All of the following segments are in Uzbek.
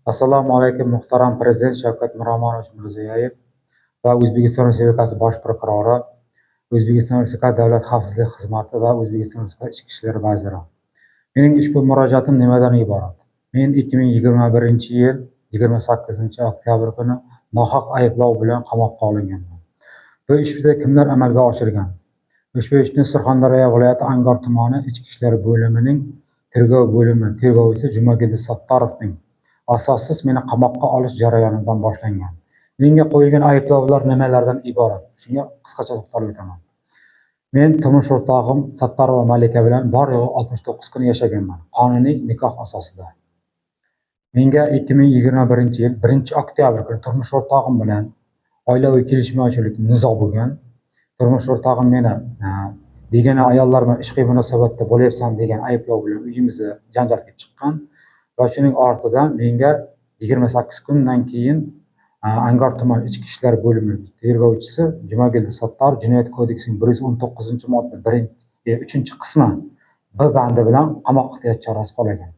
Assalomu alaykum muhtaram Prezident Shavkat Miromonovich Mirziyoyev va O'zbekiston Respublikasi Bosh prokurori, O'zbekiston Respublikasi Davlat xavfsizlik xizmati va O'zbekiston Respublikasi Ichki ishlar vaziri. Mening ushbu murojaatim nimadan iborat? Men 2021-yil 28-oktyabr kuni nohaq ayblov bilan qamoqqa olinganman. Bu ishni kimlar amalga oshirgan? Ushbu ishni Surxondaryo viloyati Angor tumani Ichki ishlar bo'limining tergov bo'limi tergovchisi Jumagildi Sattarovning asossiz meni qamoqqa olish jarayonidan boshlangan. Menga qo'yilgan ayblovlar nimalardan iborat? Shunga qisqacha to'xtalib o'taman. Men turmush o'rtog'im Sattarova Malika bilan bor yo'g'i 69 kun yashaganman, qonuniy nikoh asosida. Menga 2021-yil 1-oktyabr kuni turmush o'rtog'im bilan oilaviy kelishmovchilik nizo bo'lgan. Turmush o'rtog'im meni begona ayollar bilan ishqiy munosabatda bo'lyapsan degan ayblov bilan uyimizga janjal kelib chiqqan. Va shuning ortidan menga 28 kundan keyin Angor tuman Ichki ishlar bo'limi tergovchisi Jumagildi Sattarov Jinoyat kodeksining 119-modda 3-qismi B bandi bilan qamoq ehtiyot chorasi qo'llagan.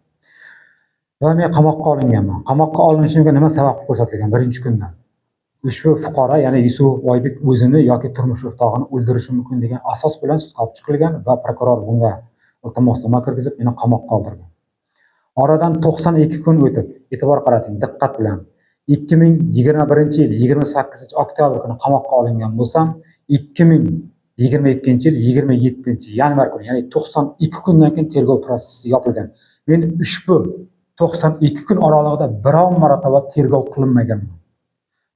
Va men qamoqqa olinganman. Qamoqqa olinishimga nima sabab ko'rsatilgan? Birinchi kundan ushbu fuqaro, ya'ni Yusuf Oybek o'zini yoki turmush o'rtog'ini o'ldirishi mumkin degan asos bilan sudga olib chiqilgan va prokuror bunga iltimosnoma kirgizib meni qamoqqa oldirgan. Oradan 92 kun o'tib, e'tibor qarating, diqqat bilan 2021-yil 28-oktyabr kuni qamoqqa olingan bo'lsam, 2022-yil 27-yanvar kuni, ya'ni 92 kundan keyin tergov protsessi yopilgan. Men ushbu 92 kun oralig'ida biror marotaba tergov qilinmaganman.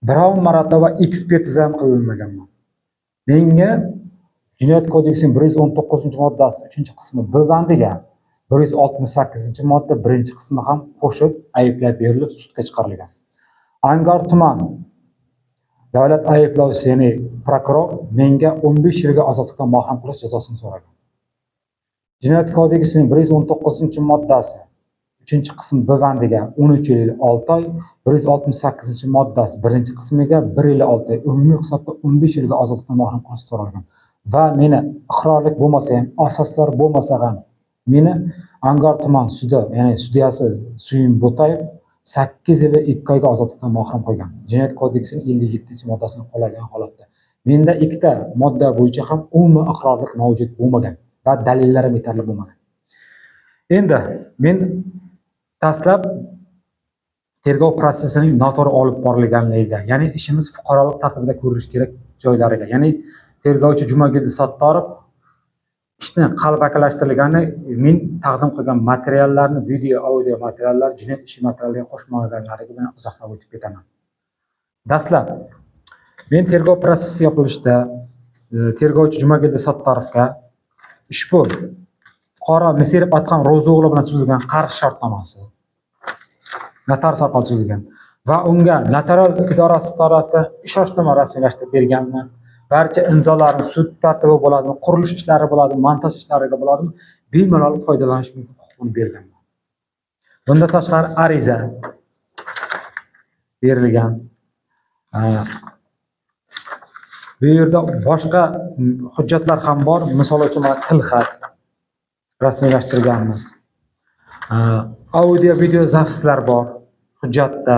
Biror marotaba ekspertiza ham qilinmaganman. Menga Jinoyat kodeksining 119-moddasi 3-qismi B bandiga 168-modda 1-qismi ham qo'shib ayblab berilib sudga chiqarilgan. Angor tuman davlat ayblovchisi, ya'ni prokuror menga 15 yilga ozodlikdan mahrum qilish jazosini so'ragan. Jinoyat kodeksining 119-moddasi 3-qismi B bandiga 13 yil 6 oy, 168-moddasi 1-qismiga 1 yil 6 oy, umumiy hisobda 15 yilga ozodlikdan mahrum qilish so'ralgan. Va meni iqrorlik bo'lmasa ham, asoslar bo'lmasa ham meni Angor tuman sudi, ya'ni sudyasi Suyim Bo'tayev 8 yil 2 oyga ozodlikdan mahrum qilgan. Jinoyat kodeksining 57-moddasini qo'llagan holatda. Menda ikkita modda bo'yicha ham umumiy iqrorlik mavjud bo'lmagan va dalillar ham yetarli bo'lmagan. Endi men dastlab tergov prosesining noto'g'ri olib borilganligiga, ya'ni ishimiz fuqarolik tartibida ko'rish kerak joylariga, ya'ni tergovchi Jumagildi Sattarov ishni qalbakilashtirilgani, men taqdim qilgan materiallarni, video, audio materiallar jinoyat ishi materiallariga qo'shmaganlariga bilan uzoqlab o'tib ketaman. Dastlab men tergov prosessi yopilishida tergovchi Jumagildi Sattarovga ushbu fuqaro Misirov Atqam Ro'zio'g'li bilan tuzilgan qarz shartnomasi notarius orqali tuzilgan va unga notarial idorasi tomonidan ishonchnoma rasmiylashtirib berganman. Barcha imzolarni sud tartibi bo'ladimi, qurilish ishlari bo'ladimi, montaj ishlariga bo'ladimi, bemalol foydalanish mumkin huquqini berganman. Bundan tashqari ariza berilgan. Bu yerda boshqa hujjatlar ham bor. Misol uchun mana tilxat rasmiylashtirganmiz. Audio video zapslar bor hujjatda.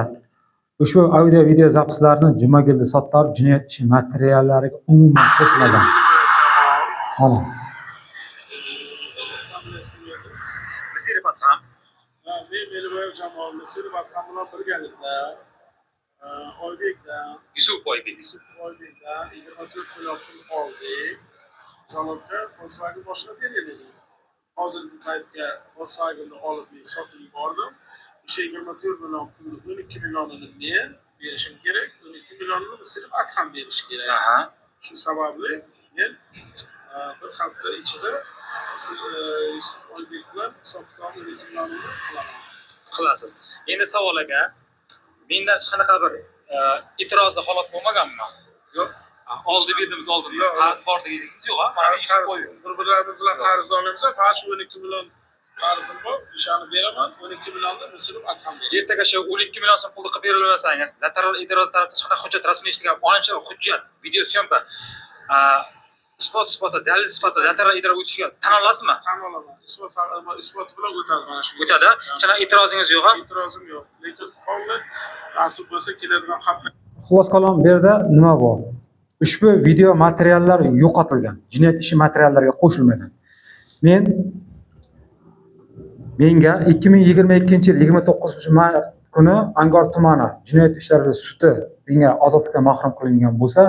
Ushbu audio video zapslarni Jumagildi Sattarov jinoyat ishi materiallariga umuman qo'shmagan. Mana. Misirov Atqam. Men Meliboyev Jamol Misirov Atqam bilan birgalikda Oybekdan, Yusuf Oybekdan 24 million pul oldik. Zalogga Volkswagen boshlab bergan edim. Hozirgi paytga Volkswagenni olib sotib yubordim. O'sha 24 million pulni 12 millionini men berishim kerak, 12 millionini Misirov Atqam berish kerak. Shu sababli men bir hafta ichida Yusuf Oybek bilan hisob-kitob 12 millionini qilasiz. Endi savol aka, mendan hech qanaqa bir e'tirozli holat bo'lmaganmi? Yo'q. Oldi berdimiz oldinda qarz bor dedingiz yo'q, mana ish qo'yib. Bir-birimiz bilan qarz olamiz, faqat 12 million qarzim bor, o'shani beraman, 12 millionni Misirov Atqam beradi. Ertaga shu 12 million so'm pulni qilib berilmasangiz, notarial idora tarafidan hech qanaqa hujjat rasmiylashtirgan, ancha hujjat, video syomka isbot sifatida, dalil sifatida notarial idoraga o'tishga tan olasizmi? Tan olaman. Isbot bilan o'tadi mana shu. O'tadi. Hech qanaqa e'tirozingiz yo'q-a? E'tirozim yo'q. Lekin qonun nasib bo'lsa keladigan hafta Xullas kalom bu yerda nima bor? Ushbu video materiallar yo'qotilgan. Jinoyat ishi materiallariga qo'shilmagan. Menga 2022-yil 29-mart kuni Angor tumani jinoyat ishlari sudi menga ozodlikdan mahrum qilingan bo'lsa,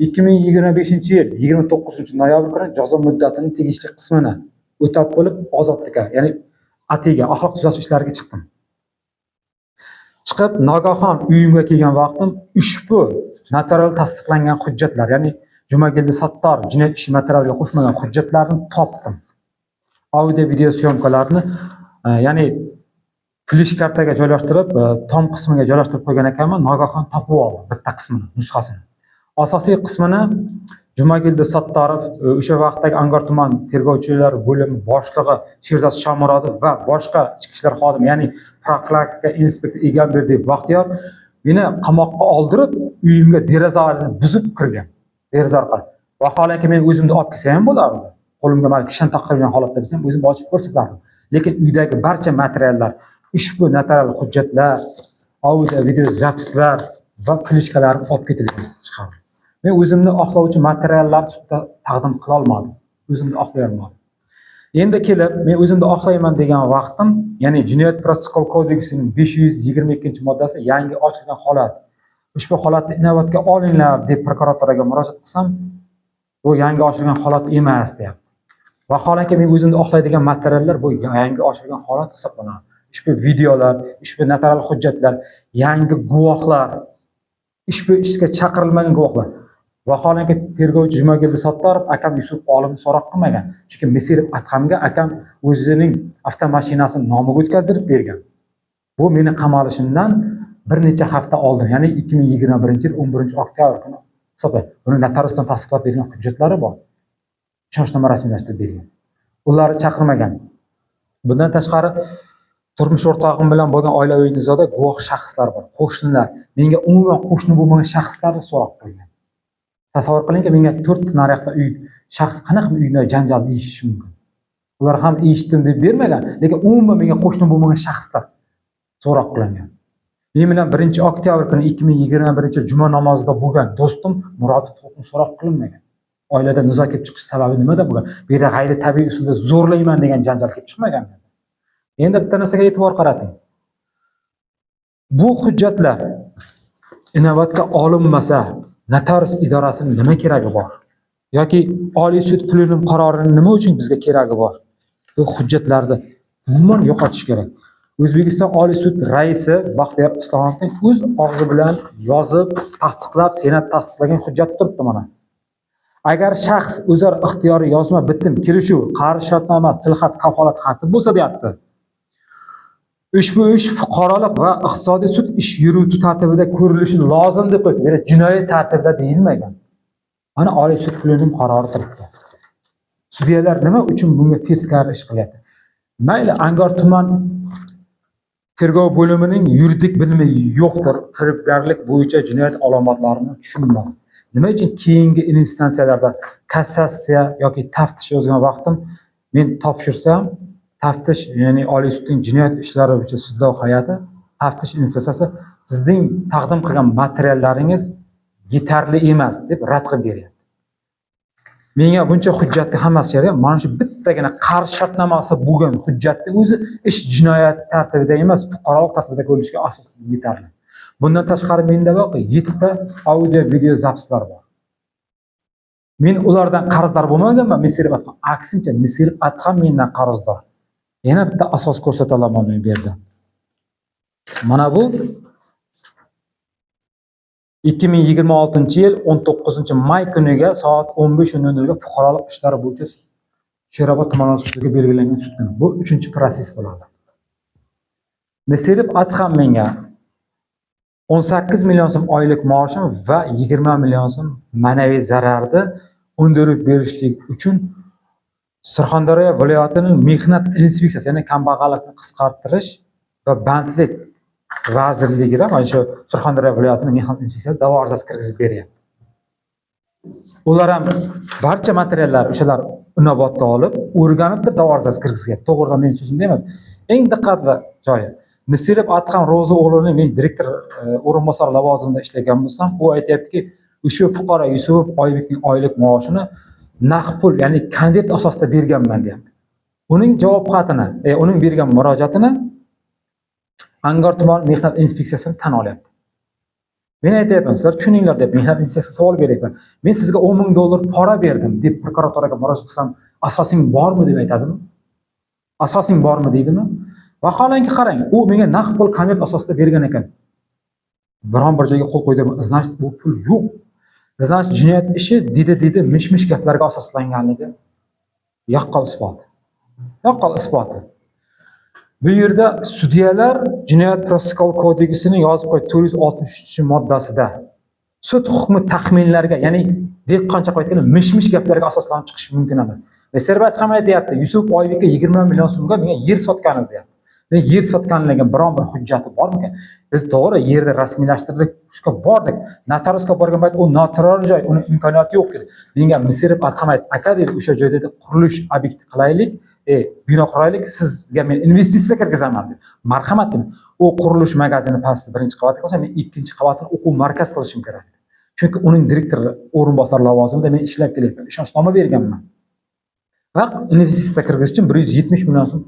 2025-yil 29-noyabr kuni jazo muddatining tegishli qismini o'tab bo'lib ozodlikka, ya'ni ATga, axloq tuzatish ishlariga chiqdim. Chiqib nogahon uyimga kelgan vaqtim ushbu notarial tasdiqlangan hujjatlar, ya'ni Jumagildi Sattor jinoyat ishi materialiga qo'shmagan hujjatlarni topdim. Audio video syomkalarni ya'ni flash kartaga joylashtirib, tom qismiga joylashtirib qo'ygan ekanman, nogahon topib oldim bitta qismini, nusxasini. Asosiy qismini Jumagildi Sattorov, o'sha vaqtdagi Angor tuman tergovchilar bo'limi boshlig'i Sherzod Shomurodov va boshqa ichki ishlar xodimi, ya'ni profilaktika inspektor Egamberdiyev Baxtiyor meni qamoqqa oldirib, uyimga derazalarni buzib kirgan. Deraza orqali. Vaholanki men o'zimni olib kelsa ham bo'lardi. Qo'limga mana kishan taqilgan holatda bo'lsam, o'zim ochib ko'rsatardim. Lekin uydagi barcha materiallar, ushbu notarial hujjatlar, audio video zapislar va fleshkalar olib ketilgan chiqardi. Men o'zimni oqlovchi materiallarni sudda taqdim qila olmadim. O'zimni oqlay olmadim. Endi kelib, men o'zimni oqlayman degan vaqtim, ya'ni Jinoyat protsessual kodeksining 522-moddasi yangi ochilgan holat. Ushbu holatni inobatga olinglar deb prokuraturaga murojaat qilsam, bu yangi ochilgan holat emas deyapti. Vaholanki men o'zimni oqlaydigan materiallar bu yangi ochilgan holat hisoblanadi. Ushbu videolar, ushbu notarial hujjatlar, yangi guvohlar, ushbu ishga chaqirilmagan guvohlar. Vaholanki tergovchi Jumagildi Sattorov akam Yusuf Olimni so'roq qilmagan. Chunki Misirov Atqamga akam o'zining avtomashinasini nomiga o'tkazdirib bergan. Bu meni qamalishimdan bir necha hafta oldin, ya'ni 2021-yil 11-oktyabr kuni hisoblang. Buni notariusdan tasdiqlab bergan hujjatlari bor. Ishonchnoma rasmiylashtirib bergan. Ularni chaqirmagan. Bundan tashqari turmush o'rtog'im bilan bo'lgan oilaviy nizoda guvoh shaxslar bor, qo'shnilar. Menga umuman qo'shni bo'lmagan shaxslarni so'roq qilgan. Tasavvur qilingki, menga 4 naryoqda uy, shaxs qanaqa uyda janjal eshitishi mumkin. Ular ham eshitdim deb bermagan, lekin umuman menga qo'shni bo'lmagan shaxslar so'roq qilingan. Men bilan 1-oktyabr kuni 2021 juma namozida bo'lgan do'stim Murodov To'qim so'roq qilinmagan. Oilada nizo kelib chiqish sababi nimada bo'lgan? Bu yerda g'ayri tabiiy usulda zo'rlayman degan janjal kelib chiqmagan. Endi bitta narsaga e'tibor qarating. Bu hujjatlar inobatga olinmasa, notarius idorasining nima keragi bor? Yoki Oliy sud plenom qarorining nima uchun bizga keragi bor? Bu hujjatlarni umuman yo'qotish kerak. O'zbekiston Oliy sud raisi Baxtiyor Islomovning o'z og'zi bilan yozib, tasdiqlab, Senat tasdiqlagan hujjati turibdi mana. Agar shaxs o'zaro ixtiyoriy yozma bitim, kelishuv, qarshi shartnoma, tilxat, kafolat xati bo'lsa deyapti. Ushbu ish fuqarolik va iqtisodiy sud ish yurituvi tartibida ko'rilishi lozim deb qo'ydi. Yana jinoyat tartibida deyilmagan. Mana Oliy sud plenom qarori turibdi. Sudyalar nima uchun bunga teskari ish qilyapti? Mayli, Angor tuman tergov bo'limining yuridik bilimi yo'qdir, firibgarlik bo'yicha jinoyat alomatlarini tushunmas. Nima uchun keyingi instansiyalarda kassatsiya yoki taftish yozgan vaqtim men topshirsam, taftish, ya'ni Oliy sudning jinoyat ishlari bo'yicha sudlov hay'ati, taftish instansiyasi sizning taqdim qilgan materiallaringiz yetarli emas deb rad qilib beryapti. Menga buncha hujjatni hammasi kerak, mana shu bittagina qarshi shartnomasi bo'lgan hujjatni o'zi ish jinoyat tartibida emas, fuqarolik tartibida ko'rilishga asosan yetarli. Bundan tashqari menda bor 7 ta audio video zapislar bor. Men ulardan qarzdor bo'lmaganman, Misirov Atqam. Aksincha, Misirov Atqam mendan qarzdor. Yana bitta asos ko'rsata olaman men bu yerda. Mana bu 2026-yil 19-may kuniga soat 15:00 ga fuqarolik ishlari bo'yicha Sherobod tuman sudiga belgilangan sud kuni. Bu 3-prosess bo'ladi. Misirov Atqam menga 18 million so'm oylik maoshim va 20 million so'm ma'naviy zararni undirib berishlik uchun Surxondaryo viloyatining mehnat inspeksiyasi, ya'ni kambag'allikni qisqartirish va bandlik vazirligida, mana shu Surxondaryo viloyatining mehnat inspeksiyasi da'vo arizasi kirgizib beryapti. Ular ham barcha materiallar o'shalar inobatga olib, o'rganibdir davorasiz kirgizgan. To'g'ridan men so'zimda emas. Eng diqqatli joyi. Misirov Adham Ro'zi o'g'lini men direktor o'rinbosari lavozimida ishlagan bo'lsam, u aytayaptiki, o'sha fuqaro Yusupov Oybekning oylik maoshini naqd pul, ya'ni konvert asosida berganman deyapti. Uning javob xatini, uning bergan murojaatini Angor tuman mehnat inspeksiyasi tan olyapti. Men aytayapman, sizlar tushuninglar deb mehnat inspeksiyasiga savol beryapman. Men sizga 10 ming dollar pora berdim deb prokuraturaga murojaat qilsam, asosing bormi deb aytadimi? Asosing bormi deydimi? Vaholanki qarang, u menga naqd pul konvert asosida bergan ekan. Biron bir joyga qo'l qo'ydim, значит bu pul yo'q. Значит jinoyat ishi dedi mish-mish gaplarga asoslanganligi yaqqol isboti. Yaqqol isboti. Bu yerda sudyalar Jinoyat protsessual kodeksining yozib qo'ygan 463-moddasida sud hukmi taxminlarga, ya'ni dehqoncha aytganda mish-mish gaplarga asoslanib chiqishi mumkin emas. Serbat ham aytayapti, Yusuf Oybekka 20 million so'mga menga yer sotgan edi deyapti. Men yer sotganligiga biron bir hujjati bormi? Biz to'g'ri yerni rasmiylashtirdik, shuga bordik. Notariusga borgan payt u noturar joy, uni imkoniyati yo'q edi. Menga Misirov Adham aytdi, aka dedi, o'sha joyda qurilish obyekti qilaylik, bino quraylik, sizga men investitsiya kirgizaman dedi. Marhamat dedi. U qurilish magazini pastda birinchi qavatga qilsa, men ikkinchi qavatini o'quv markaz qilishim kerak. Chunki uning direktor o'rinbosari lavozimida men ishlab kelyapman. Ishonchnoma berganman. Va investitsiya kirgizish uchun 170 million so'm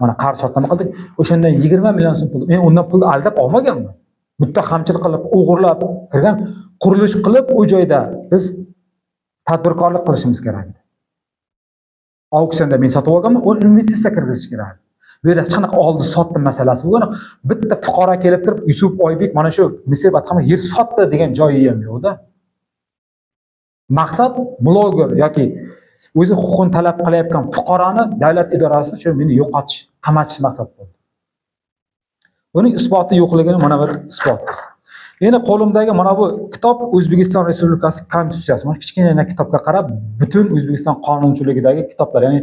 mana qarz shartnoma qildik. O'shandan 20 million so'm pul. Men undan pulni aldab olmaganman. Muttahamchilik qilib, o'g'irlab kirgan, qurilish qilib u joyda biz tadbirkorlik qilishimiz kerak edi. Auksionda men sotib olganman, uni investitsiya kirgizish kerak. Bu yerda hech qanaqa oldi sotdi masalasi bo'lgan. Bitta fuqaro kelib turib, Yusuf Oybek mana shu Misirov Adhamga yer sotdi degan joyi ham yo'q-da. Maqsad bloger yoki o'zi huquqini talab qilayotgan fuqaroni davlat idorasi shu meni yo'qotish, qamatish maqsad bo'ldi. Buning isboti yo'qligini mana bir isbot. Yana qo'limdagi mana bu kitob O'zbekiston Respublikasi Konstitutsiyasi. Mana kichkina kitobga qarab, butun O'zbekiston qonunchiligidagi kitoblar, ya'ni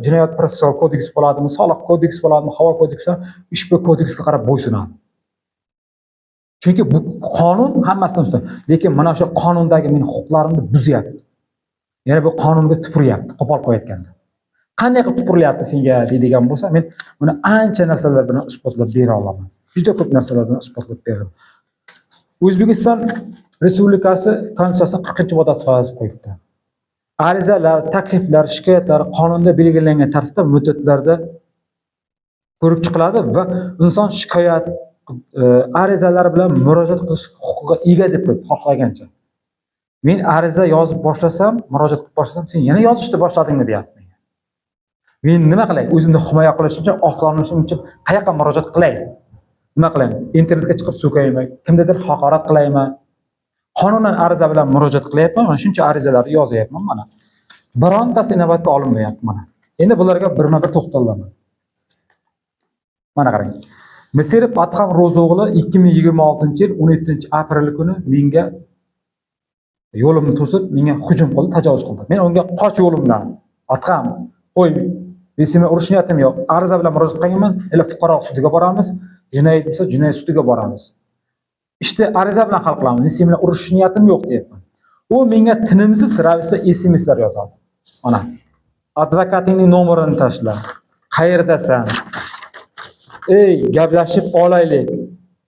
Jinoyat protsessual kodeks bo'ladimi, soliq kodeksi bo'ladimi, havo kodeksi, ushbu kodeksga qarab bo'ysunadi. Chunki bu qonun hammasidan ustun, lekin mana shu qonundagi men huquqlarimni buzyapti. Yana bu qonunga tupuryapti, qo'pol qo'yayotganda. Qanday qilib tupurilyapti senga deydigan bo'lsa, men buni ancha narsalar bilan isbotlab bera olaman. Juda ko'p narsalar bilan isbotlab beraman. O'zbekiston Respublikasi Konstitutsiyasining 40-moddasi yozib qo'yibdi. Arizalar, takliflar, shikoyatlar qonunda belgilangan tartibda muddatlarda ko'rib chiqiladi va inson shikoyat arizalari bilan murojaat qilish huquqiga ega deb xohlagancha. Men ariza yozib boshlasam, murojaat qilib boshlasam, sen yana yozishni boshladingmi deyapti. Men nima qilay? O'zimni himoya qilish uchun, oqlanishim uchun qayoqqa murojaat qilay? Nima qilayman? Internetga chiqib so'kayman, kimdadir haqorat qilayman. Qonunan ariza bilan murojaat qilyapman, mana shuncha arizalarni yozyapman mana. Birontasi inobatga olinmayapti mana. Endi bularga birma-bir to'xtalaman. Mana qarang. Misirov Adham Ro'zi o'g'li 2026-yil 17-aprel kuni menga yo'limni to'sib, menga hujum qildi, tajovuz qildi. Men unga qoch yo'limdan. Adham, qo'y, men urush niyatim yo'q. Ariza bilan murojaat qilganman, ila fuqaro sudiga boramiz. Jinoyat bo'lsa, jinoyat sudiga boramiz. İşte ariza bilan hal qilamiz. Men bilan urush niyatim yo'q deyapman. U menga tinimsiz ravishda SMS-lar yozadi. Mana. Advokatingning nomerini tashla. Qayerdasan? Ey, gaplashib olaylik.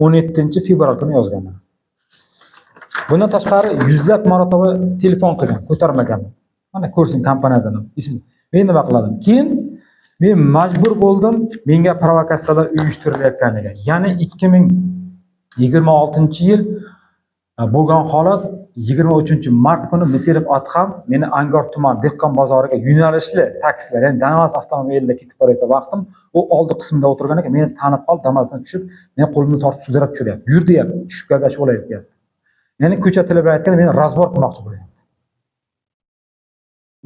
17-fevral kuni yozganman. Bundan tashqari yuzlab marotaba telefon qilgan, ko'tarmaganman. Mana ko'rsin kompaniyadan ismi. Men nima qiladim? Keyin men majbur bo'ldim, menga provokatsiyalar uyushtirilayotganiga. Ya'ni 2026-yil bo'lgan holat 23-mart kuni Misirov Adham meni Angor tuman dehqon bozoriga yo'nalishli taksilar, ya'ni Damas avtomobilida ketib borayotgan vaqtim, u oldi qismida o'tirgan ekan, meni tanib qolib, Damasdan tushib, men qo'limni tortib sudrab tushiryapti. Yur deyapti, tushib gaplashib olayapti. Ya'ni ko'cha tilib aytganda meni razbor qilmoqchi bo'lyapti.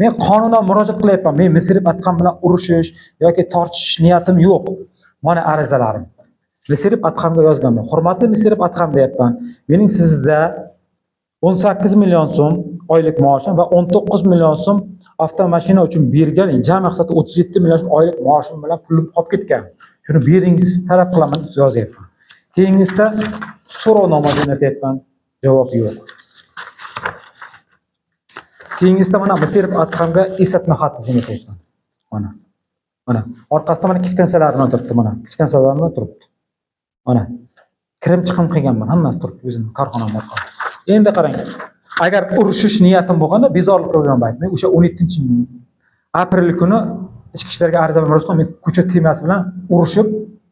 Men qonunan murojaat qilyapman. Men Misirov Adham bilan urushish yoki tortishish niyatim yo'q. Mana arizalarim. Misirov Adhamga yozganman. Hurmatli Misirov Adham deyapman. Mening sizda 18 million so'm oylik maoshim va 19 million so'm avtomashina uchun bergan, jami hisobda 37 million so'm oylik maoshim bilan pulim qolib ketgan. Shuni beringiz talab qilaman deb yozyapman. Keyingisida so'rovnoma jo'natyapman. Javob yo'q. Keyingisida mana Misirov Adhamga eslatma xati jo'natyapman. Mana. Mana orqasida mana kvitansiyalar bilan turibdi mana. Kvitansiyalar bilan turibdi. Mana kirim chiqim qilganman, hammasi turibdi o'zimning korxonam orqali. Endi qarang, agar urushish niyatim bo'lganda bezorlik qilgan baytman. O'sha 17-aprel kuni ichki ishlarga ariza bilan murojaat qilib, men ko'cha temasi bilan urushib,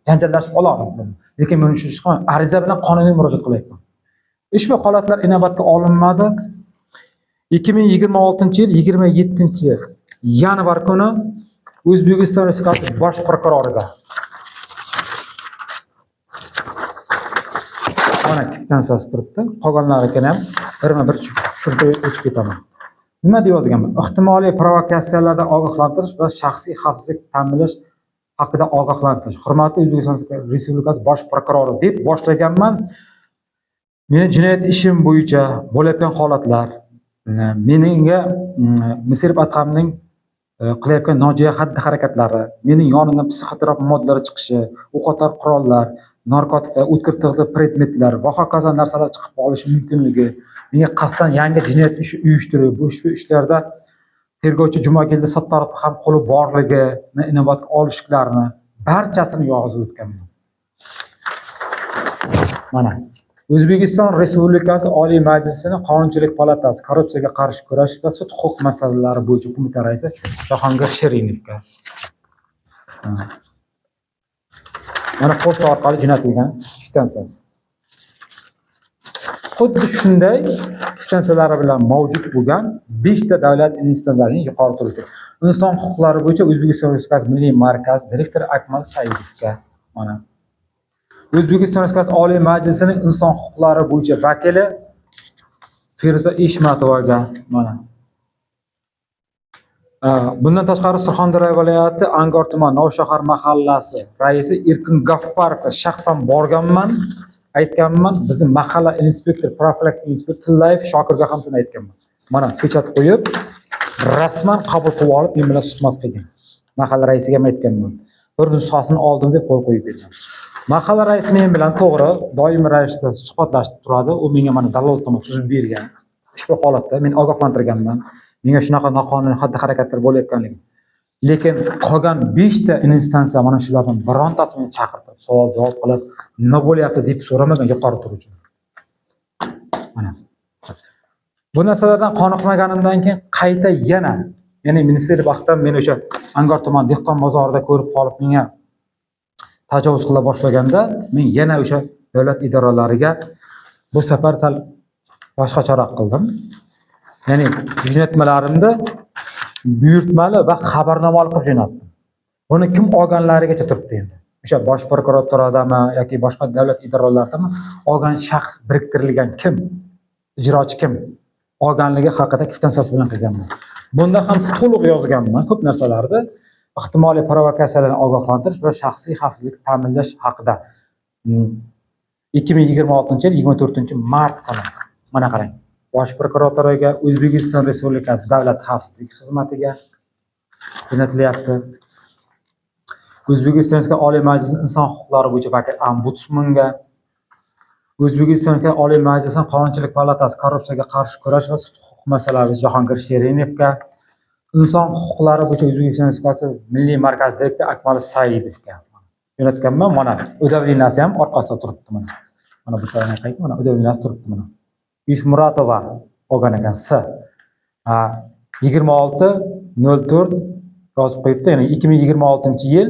janjallashib olardim. Lekin men shu ishga ariza bilan qonuniy murojaat qilyapman. Ushbu holatlar inobatga olinmadi. 2026-yil 27-yanvar kuni O'zbekiston Respublikasi bosh prokuroriga mana kvitantsiyasi turibdi. Qolganlariga ham birma-bir tushuntirib o'tib ketaman. Nima deb yozganman? Ehtimoliy provokatsiyalardan ogohlantirish va shaxsiy xavfsizlik ta'minlash haqida ogohlantirish. Hurmatli O'zbekiston Respublikasi bosh prokurori deb boshlaganman. Meni jinoyat ishim bo'yicha bo'layotgan holatlar, menga Misirov Adhamning qilayotgan nojo'ya xatti-harakatlari, mening yonimdan psixotrop moddalar chiqishi, o'qotar qurollar, narkotiklar, o'tkir tig'li predmetlar va hokazo narsalar chiqib qolishi mumkinligi, menga qasddan yangi jinoyat ishi uyushtirib, bu ishlarda tergovchi Jumagilda Sattorovning ham qo'li borligini inobatga olishlarini barchasini yozib o'tganman. Mana O'zbekiston Respublikasi Oliy Majlisining Qonunchilik palatasi korrupsiyaga qarshi kurashish va sud huquq masalalari bo'yicha qo'mita raisi Jahongir Sherinovga. Mana pochta orqali jo'natilgan kvitantsiyasi. Xuddi shunday kvitansiyalar bilan mavjud bo'lgan 5 ta davlat institutsiyalarining yuqori turuvchi inson huquqlari bo'yicha O'zbekiston Respublikasi Milliy markazi direktori Akmal Saidovga. Mana O'zbekiston Respublikasi Oliy Majlisining inson huquqlari bo'yicha vakili Feruza Eshmatovaga mana. Bundan tashqari Surxondaryo viloyati Angor tuman Novshahar mahallasi raisi Erkin Gaffarovga shaxsan borganman, aytganman. Bizning mahalla inspektor, profilaktik inspektor Tillayev Shokirga ham shuni aytganman. Mana pechat qo'yib, rasman qabul qilib olib, men bilan suhbat qilgan. Mahalla raisiga ham aytganman. Bir nusxasini oldim deb qo'l qo'yib berdim. Mahalla raisi men bilan to'g'ri, doimiy ravishda suhbatlashib turadi. U menga mana dalolatnoma tuzib bergan. Ushbu holatda men ogohlantirganman. Menga shunaqa noqonuniy xatti-harakatlar bo'layotganligi. Lekin qolgan 5 ta instansiya mana shulardan birontasi meni chaqirtirib, savol-javob qilib, nima bo'lyapti deb so'ramagan yuqori turuvchi. Mana. Bu narsalardan qoniqmaganimdan keyin qayta yana, ya'ni Misirov Adham meni o'sha Angor tuman dehqon bozorida ko'rib qolib, menga tajovuz qila boshlaganda, men yana o'sha davlat idoralariga bu safar sal boshqacharoq qildim. Ya'ni jo'natmalarimda buyurtmali va xabarnomalik qilib jo'natdim. Buni kim olganlarigacha turibdi endi. O'sha bosh prokuraturadami yoki boshqa davlat idoralaridami olgan shaxs biriktirilgan kim, ijrochi kim olganligi haqida kvitantsiyasi bilan qilganman. Bunda ham to'liq yozganman ko'p narsalarni. Ehtimoliy provokatsiyalardan ogohlantirish va shaxsiy xavfsizlik ta'minlash haqida 2026-yil 24-mart kuni. Mana qarang. Bosh prokuraturaga, O'zbekiston Respublikasi Davlat xavfsizlik xizmatiga jo'natilyapti. O'zbekiston Oliy Majlisi inson huquqlari bo'yicha vakil ombudsmanga, O'zbekiston Oliy Majlisi Qonunchilik palatasi korrupsiyaga qarshi kurash va sud huquq masalalari Jahongir Sherinovga, inson huquqlari bo'yicha O'zbekiston Respublikasi Milliy markazi direktori Akmal Saidovga jo'natganman. Mana o'davlinasi ham orqasida turibdi mana. Mana bu tarafga qaytib, mana o'davlinasi turibdi mana. Ishmuratova olgan ekan S. 26/04 yozib qo'yibdi. Ya'ni 2026-yil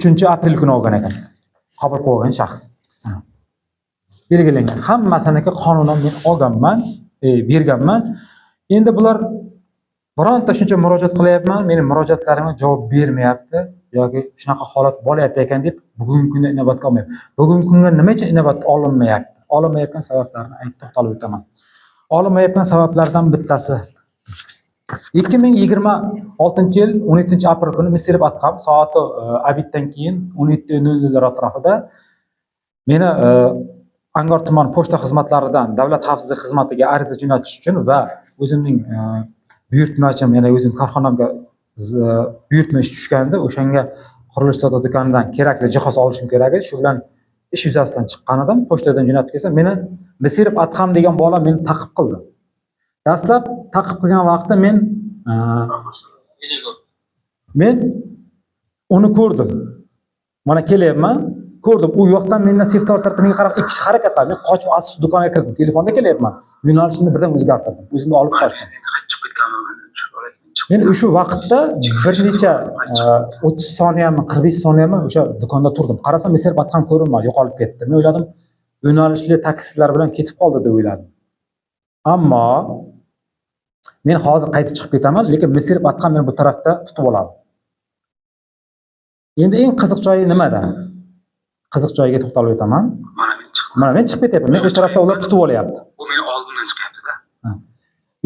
3-aprel kuni olgan ekan. Qabul qilgan shaxs. Belgilangan. Hammasiniki qonunan men olganman, berganman. Endi bular bironta shuncha murojaat qilyapman, meni murojaatlarimga javob bermayapti yoki shunaqa holat bo'layapti ekan deb bugungi kunda inobatga olmayapti. Bugungi kunda nima uchun inobatga olinmayapti? Olinmayotgan sabablarni aytib to'xtalib o'taman. Olinmayotgan sabablardan bittasi 2026-yil 17-aprel kuni Misirov Adham soati abitdan keyin 17:00 atrofida meni Angor tuman pochta xizmatlaridan davlat xavfsizlik xizmatiga ariza jo'natish uchun va o'zimning buyurtmachim, ya'ni o'zim korxonamga buyurtma ish tushganda o'shanga qurilish savdo do'konidan kerakli jihoz olishim kerak edi. Shu bilan ish yuzasidan chiqqan edim, pochtadan jo'natib kelsam, meni Misirov Adham degan bola meni ta'qib qildi. Dastlab ta'qib qilgan vaqtda men uni ko'rdim. Mana kelyapman, ko'rdim. U yoqdan mendan seftor tarafga qarab ikki kishi harakatlar. Men qochib Asus do'koniga kirdim. Telefonda kelyapman. Yo'nalishimni birdan o'zgartirdim. O'zimni olib qochdim. Men o'sha vaqtda bir necha 30 soniyami, 45 soniyami o'sha do'konda turdim. Qarasam Misirov Adham ko'rinmadi, yo'qolib ketdi. Men o'yladim, yo'nalishli taksilar bilan ketib qoldi deb o'yladim. Ammo men hozir qaytib chiqib ketaman, lekin Misirov Adham meni bu tarafda tutib oladi. Endi eng qiziq joyi nimada? Qiziq joyiga to'xtalib o'taman. Mana men chiqib ketyapman. Men o'sha tarafda ular tutib olyapti. Bu meni oldimdan chiqyapti-da.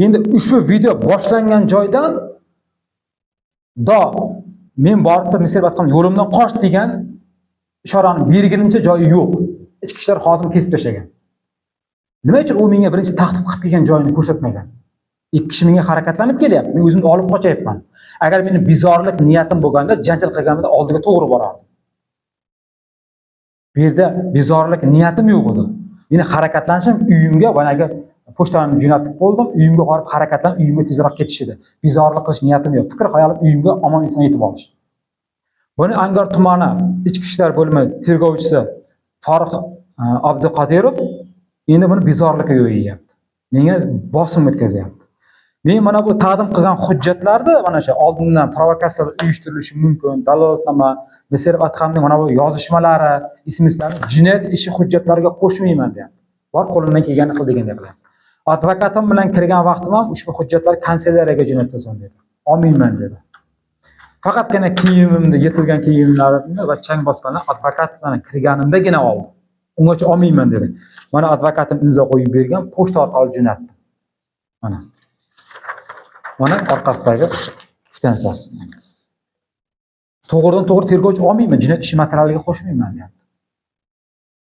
Endi ushbu video boshlangan joydan men borib Misirov Adham yo'limdan qoch degan ishorani bergunimcha joyi yo'q. Ichki ishlar xodimi kesib tashlagan. Nima uchun u menga birinchi tahdid qilib kelgan joyini ko'rsatmagan? Ikki kishi menga harakatlanib kelyapti. Men o'zimni olib qochyapman. Agar meni bezorilik niyatim bo'lganda, janjal qilganimda oldiga to'g'ri borardim. Bu yerda bezorilik niyatim yo'q edi. Meni harakatlanishim uyimga, boyagi pochtani jo'natib bo'ldim. Uyimga borib harakatlanib, uyimga tezroq ketish edi. Bezorilik qilish niyatim yo'q. Fikr xayolim uyimga omon-eson yetib olish. Buni Angor tumani ichki ishlar bo'limi tergovchisi Farruh Abduqodirov endi buni bezorilikka yo'yapti. Menga bosim o'tkazyapti. Men mana bu taqdim qilgan hujjatlarni mana shu oldindan provokatsiya uyushtirilishi mumkin, dalolatnoma, Misirov Adhamning mana bu yozishmalari, ismlarini jinoyat ishi hujjatlariga qo'shmayman deyapti. Bor qo'limdan kelganini qil degan gaplar. Advokatim bilan kirgan vaqtim ham ushbu hujjatlar kanselyariyaga jo'natasan dedi. Olmayman dedi. Faqatgina kiyimimni, yetilgan kiyimlarimni va chang bosganlar advokat bilan kirganimdagina oldim. Ungacha olmayman dedi. Mana advokatim imzo qo'yib bergan, pochta orqali jo'natdi. Mana orqasidagi kvitantsiyasi. To'g'ridan to'g'ri tergovchi olmayman, jinoyat ishi materialiga qo'shmayman deyapti.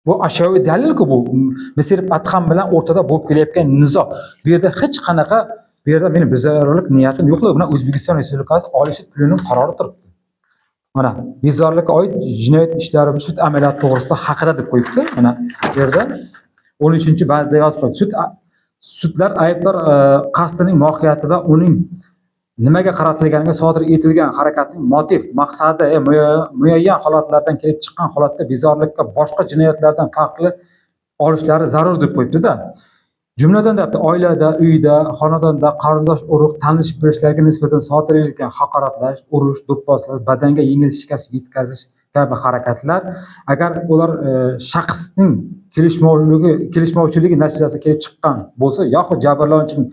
Bu ashyoviy dalil-ku bu. Misirov Adham bilan o'rtada bo'lib kelayotgan nizo. Bu yerda hech qanaqa bu yerda meni bezorilik niyatim yo'qligi bilan O'zbekiston Respublikasi Oliy sud plenumining qarori turibdi. Mana bezorilikka oid jinoyat ishlari sud amaliyoti to'g'risida haqida deb qo'yibdi. Mana bu yerda 13-bandda yozib qo'yibdi. Sudlar aybdor qasdining mohiyati va uning nimaga qaratilganiga sodir etilgan harakatning motiv, maqsadi, muayyan holatlardan kelib chiqqan holatda bezorilikka boshqa jinoyatlardan farqli olishlari zarur deb qo'yibdi-da. Jumladan deyapti, oilada, uyda, xonadonda qarindosh urug' tanish bilishlarga nisbatan sodir etilgan haqoratlash, urush, do'pposlash, badanga yengil shikast yetkazish kabi harakatlar agar ular shaxsning kelishmovchiligi natijasida kelib chiqqan bo'lsa yoxud jabrlanuvchining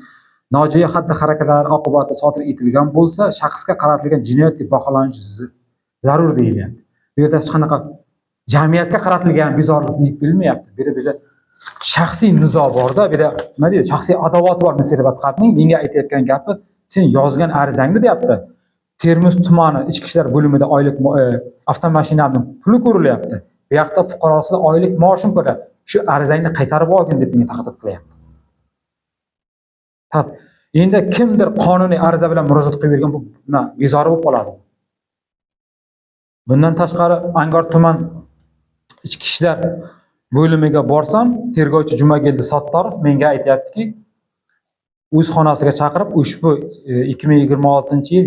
nojo'ya xatti-harakatlari oqibatida sodir etilgan bo'lsa, shaxsga qaratilgan jinoyat deb baholanishi zarur deyilyapti. Bu yerda hech qanaqa jamiyatga qaratilgan bezorilik deb bilmayapti. Bu yerda shaxsiy nizo borda, bu yerda nima deydi? Shaxsiy adovat bor Misirov Adhamning. Menga aytayotgan gapi, sen yozgan arizangni deyapti. Termiz tumani ichki ishlar bo'limida oylik avtomashinamning puli ko'rilyapti. Bu yoqda fuqarosida oylik maoshim ko'radi. Shu arizangni qaytarib olgin deb menga tahdid qilyapti. Endi kimdir qonuniy ariza bilan murojaat qilib bergan bu bezori bo'lib qoladi. Bundan tashqari Angor tuman ichki ishlar bo'limiga borsam, tergovchi Jumagildi Sattorov menga aytayaptiki, o'z xonasiga chaqirib, ushbu 2026-yil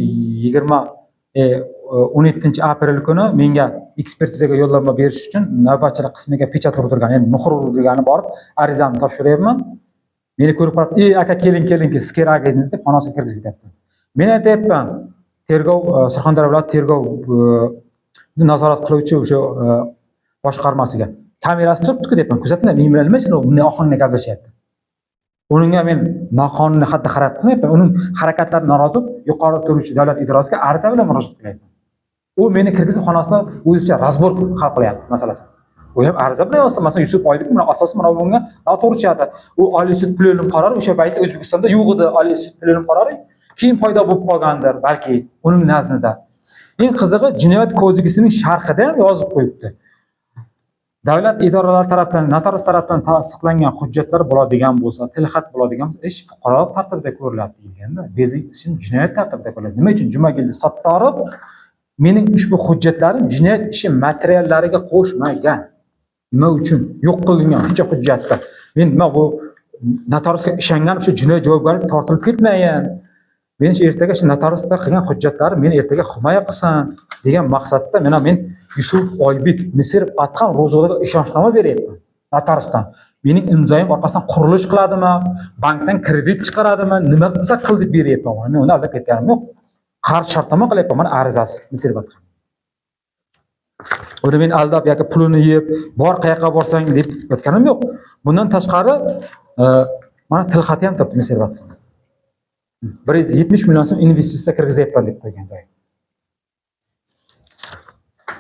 17-aprel kuni menga ekspertizaga yo'llanma berish uchun navbatchilik qismiga pechat urdirgan, ya'ni muhr urdirgani borib, arizamni topshiryapman. Meni ko'rib qolib, "Ey aka, keling, skir agingiz" deb xonasiga kirgizib ketyapti. Men aytayapman, tergov Surxondaryo viloyat tergov nazorat qiluvchi o'sha boshqarmasiga kamerasi turibdi-ku deyapman. Kuzatinglar, men bilan nima uchun bunday ohangda gaplashyapti? Uningga men noqonuniy xatti-harakat qilmayapman. Uning harakatlaridan norozi bo'lib, yuqori turuvchi davlat idorasiga ariza bilan murojaat qilyapman. U meni kirgizib xonasida o'zicha razbor hal qilyapti masalasini. U ham ariza bilan yozsa, masalan, Yusuf Oybek bilan asosan mana bunga noto'g'ri chiqadi. U Oliy sud plenum qarori o'sha paytda O'zbekistonda yo'q edi, Oliy sud plenum qarori keyin paydo bo'lib qolgandir, balki uning nazdida. Eng qizig'i, jinoyat kodeksining sharhida ham yozib qo'yibdi. Davlat idoralari tomonidan, notarius tomonidan tasdiqlangan hujjatlar bo'ladigan bo'lsa, tilxat bo'ladigan bo'lsa, ish fuqarolik tartibida ko'riladi deyilganda, bu yerda ism jinoyat tartibida ko'riladi. Nima uchun Jumagildi Sattorov mening ushbu hujjatlarim jinoyat ishi materiallariga qo'shmagan? Nima uchun yo'q qilingan shuncha hujjatda? Men nima bu notariusga ishongan shu jinoyat javobgarlik tortilib ketmayin. Men shu ertaga shu notariusda qilgan hujjatlarim meni ertaga himoya qilsin degan maqsadda men Yusuf Oybek Misirov Atqan Ro'zg'orga ishonchnoma beryapman notariusdan. Mening imzoyim orqasidan qurilish qiladimi, bankdan kredit chiqaradimi, nima qilsa qil deb beryapman. Men uni aldab ketganim yo'q. Qarz shartnoma qilyapman, mana arizasi Misirov Atqan. Uni men aldab yoki pulini yeb, bor qayoqqa borsang deb o'tganim yo'q. Bundan tashqari mana tilxati ham topdi Misirov Atqan. 170 million so'm investitsiya kirgizyapman deb qo'ygan joy.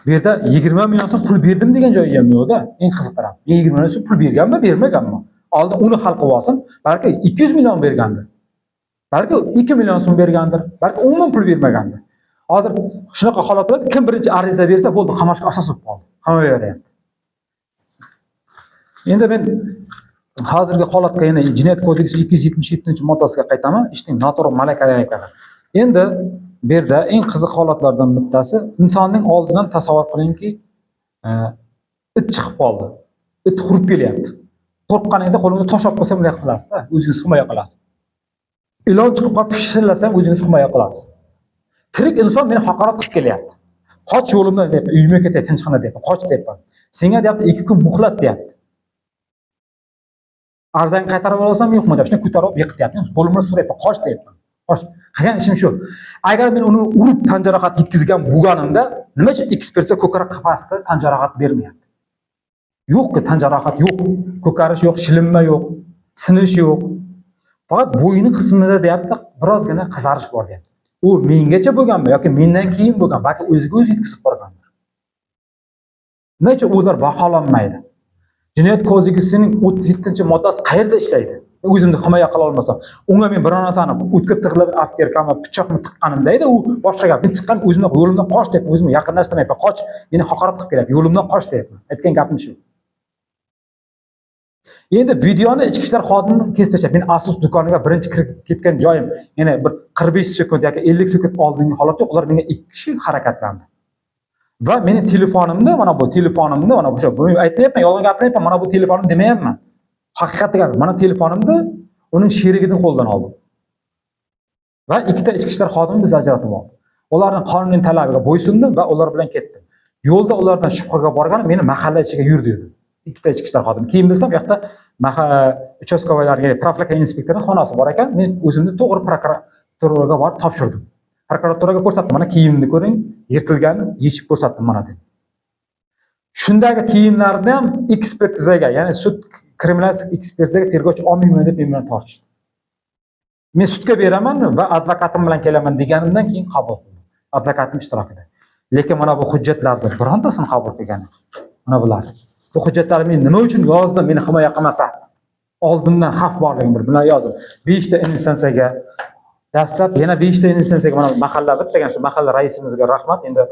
Bu yerda 20 million so'm pul berdim degan joyi ham yo'qda. Eng qiziq taraf. Men 20 million so'm pul berganmi, bermaganmi? Oldin uni hal qilib olsin. Balki 200 million bergandir. Balki 2 million so'm bergandir. Balki umuman pul bermagandir. Hozir shunaqa holatlar kim birinchi ariza bersa bo'ldi, qamashga asos bo'lib qoldi. Qamaveryapti. Endi men hozirgi holatga yana Jinoyat kodeksi 277-moddasiga qaytaman. Ishning noto'g'ri malakalarga qarab. Endi bu yerda eng qiziq holatlardan bittasi insonning oldidan tasavvur qilingki, it chiqib qoldi. It hurib kelyapti. Qo'rqqaningizda qo'lingizga tosh olib qo'ysa bunday qilasiz-da, o'zingizni himoya qilasiz. Ilon chiqib qolib pishirlasam o'zingizni himoya qilasiz. Tirik inson meni haqorat qilib kelyapti. Qoch yo'limdan deb, uyimga ketay, tinchxona deb, qoch deyapman. Senga deyapti 2 kun muhlat deyapti. Arzang qaytarib olasam yo'qmi deb, shuni ko'tarib yiqityapti. Qo'limni so'rayapti, qoch deyapman. Qoch. Qilgan ishim shu. Agar men uni urib tan jarohat yetkazgan bo'lganimda, nima uchun ekspertiza ko'krak qafasida tan jarohat bermayapti? Yo'q-ku, tan jarohat yo'q, ko'karish yo'q, shilinma yo'q, sinish yo'q. Faqat bo'yni qismida deyapti, birozgina qizarish bor deyapti. U mengacha bo'lganmi yoki mendan keyin bo'lgan, balki o'ziga o'zi yetkazib borgandir. Nima uchun ular baholanmaydi? Jinoyat kodeksining 37-moddasi qayerda ishlaydi? O'zimni himoya qila olmasam, unga men bir narsani o'tkir tiqilib, afterkami, pichoqni tiqqanimda edi, u boshqa gap. Men tiqqan o'zimni yo'limdan qoch deb, o'zimni yaqinlashtirmayapman. Qoch, meni haqorat qilib kelyapti. Yo'limdan qoch deyapman. Aytgan gapim shu. Endi videoni ichki ishlar xodimi kesib tashlab, men Asus do'koniga birinchi kirib ketgan joyim, yana bir 45 sekund yoki 50 sekund oldingi holat yo'q, ular menga 2 kishi harakatlandi. Va meni telefonimni, mana bu telefonimni, mana bu aytmayapman, yolg'on gapirmayapman, mana bu telefonim demayapman. Haqiqatni gapim, mana telefonimni uning sherigining qo'lidan oldim. Va ikkita ichki ishlar xodimi biz ajratib oldi. Ularning qonuniy talabiga bo'ysundim va ular bilan ketdim. Yo'lda ulardan shubhaga borganim meni mahalla ichiga yur dedi. Ikkita ichki ishlar xodimi. Keyin bilsam, bu yoqda uchastkovoylarga, profilaka inspektorining xonasi bor ekan. Men o'zimni to'g'ri prokuraturaga borib topshirdim. Prokuraturaga ko'rsatdim, mana kiyimni ko'ring, yirtilganini yechib ko'rsatdim mana dedi. Shundagi kiyimlarni ham ekspertizaga, ya'ni sud kriminalistik ekspertizaga tergovchi olmayman deb men bilan tortishdi. Men sudga beraman va advokatim bilan kelaman deganimdan keyin qabul qildim. Advokatim ishtirokida. Lekin mana bu hujjatlarni birontasini qabul qilgan. Mana bular. Bu hujjatlarni men nima uchun yozdim, meni himoya qilmasa? Oldindan xavf borligini bilan yozdim. 5 ta instansiyaga dastlab yana 5 ta instansiyaga mana mahalla bittagan shu mahalla raisimizga rahmat. Endi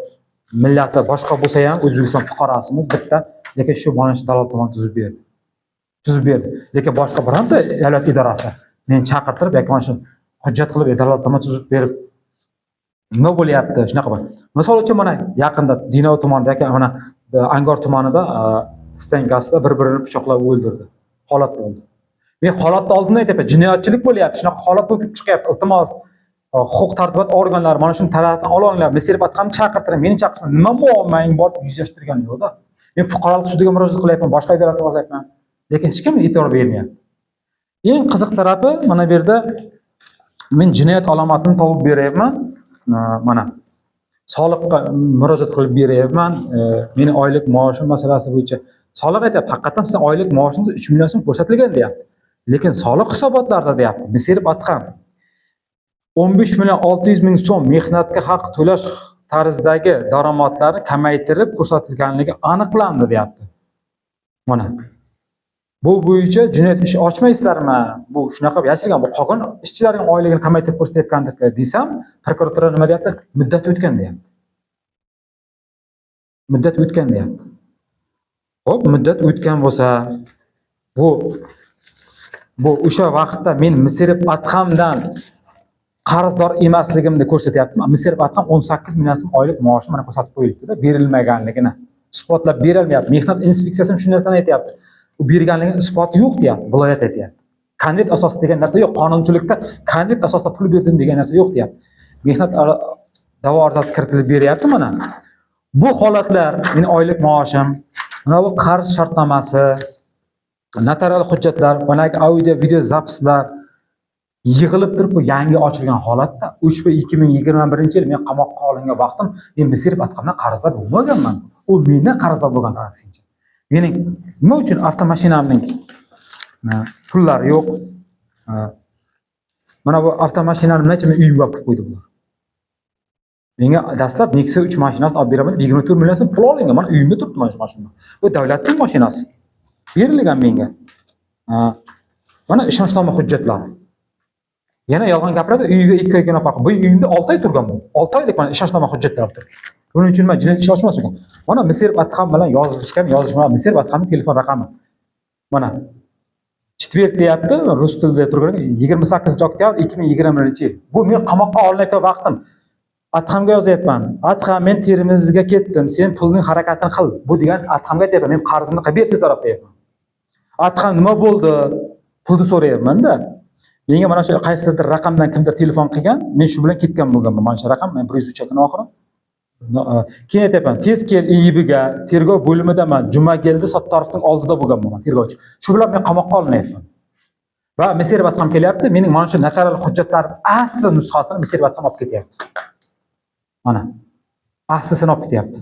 millati boshqa bo'lsa ham O'zbekiston fuqarosimiz bitta, lekin shu mana shu davlat tomonidan tuzib berdi. Lekin boshqa bironta davlat idorasi meni chaqirtirib yoki mana shu hujjat qilib davlat tomonidan tuzib berib nima bo'lyapti? Shunaqa bor. Misol uchun mana yaqinda Dinov tumanida yoki mana Angor tumanida stankasida bir-birini pichoqlab o'ldirdi. Holat bo'ldi. Men holatni oldindan aytayapman, jinoyatchilik bo'lyapti, shunaqa holat bo'lib chiqyapti. Iltimos, huquq tartibot organlari mana shuni talabni olinglar, Misirov Atqanni chaqirtiring, meni chaqirsin. Nima muammong bor deb yuzlashtirgan yo'qda. Men fuqarolik sudiga murojaat qilyapman, boshqa idoraga boryapman. Lekin hech kim e'tibor bermayapti. Eng qiziq tarafi mana bu yerda men jinoyat alomatini topib beryapman. Mana soliqqa murojaat qilib beryapman. Meni oylik maoshim masalasi bo'yicha soliq aytayapti, haqiqatan sizning oylik maoshingiz 3 million so'm ko'rsatilgan deyapti. Lekin soliq hisobotlarida deyapti, Misirov Atqan 15 million 600 ming so'm mehnatga haq to'lash tarzidagi daromadlarni kamaytirib ko'rsatilganligi aniqlandi deyapti. Mana bu bo'yicha jinoyat ishi ochmaysizlarmi? Bu shunaqa yashirgan, bu qolgan ishchilarning oyligini kamaytirib ko'rsatayotgandek desam, prokuratura nima deyapti? Muddat o'tgan deyapti. Muddat o'tgan deyapti. Xo'p, muddat o'tgan bo'lsa, bu o'sha vaqtda men Misirov Atqandan qarzdor emasligimni ko'rsatyapman. Misirov Atqan 18 million so'm oylik maoshini mana ko'rsatib qo'yildi-da, berilmaganligini. isbotlab berilmayapti. Mehnat inspeksiyasi ham shu narsani aytyapti. U berganligining isboti yo'q deyapti, viloyat aytyapti. Konvert asosida degan narsa yo'q. Qonunchilikda konvert asosida pul berdim degan narsa yo'q deyapti. Mehnat da'vo arizasi kiritilib beryapti mana. Bu holatlar, meni oylik maoshim, mana bu qarz shartnomasi, notarial hujjatlar, mana audio, video zapislar yig'ilib turib bu yangi ochilgan holatda ushbu 2021-yil men qamoqqa olingan vaqtim men Misr Batqamdan qarzdor bo'lmaganman. U mendan qarzdor bo'lgan aksincha. Mening nima uchun avtomashinamning pullari yo'q? Mana bu avtomashinani necha men uyimga olib qo'ydi bular. Menga dastlab Nexia 3 mashinasini olib beraman, 24 million so'm pul olingan. Mana uyimda turibdi mana shu mashina. Bu davlatning mashinasi. Berilgan menga. Mana ishonchnoma hujjatlari. Yana yolg'on gapiradi, uyiga 2 oygina farq. Bu uyimda 6 oy turgan bu. 6 oylik mana ishonchnoma hujjatlar turibdi. Buning uchun men jinoyat ishi ochmas ekan. Mana Misr Batqam bilan yozishgan, yozishma Misr Batqamning telefon raqami. Mana четверг deyapti, rus tilida turgan 28-oktyabr 2021-yil. Bu men qamoqqa olinayotgan vaqtim. Atxamga yozyapman. Atxam, men Termizga ketdim. Sen pulning harakatini qil. Bu degan Atxamga aytyapman. Men qarzimni qilib ber tez orada deyapman. Atxam nima bo'ldi? Pulni so'rayapman-da. Menga mana shu qaysidir raqamdan kimdir telefon qilgan. Men shu bilan ketgan bo'lganman. Mana shu raqam, men 103 ekan oxiri. Keyin aytyapman, tez kel IIBga, tergov bo'limidaman. Jumageldi Sattorovning oldida bo'lganman, tergovchi. Shu bilan men qamoqqa olinyapman. Va Misr Batqam kelyapti. Mening mana shu notarial hujjatlarning asli nusxasini Misr Batqam olib ketyapti. Mana aslisini olib ketyapti.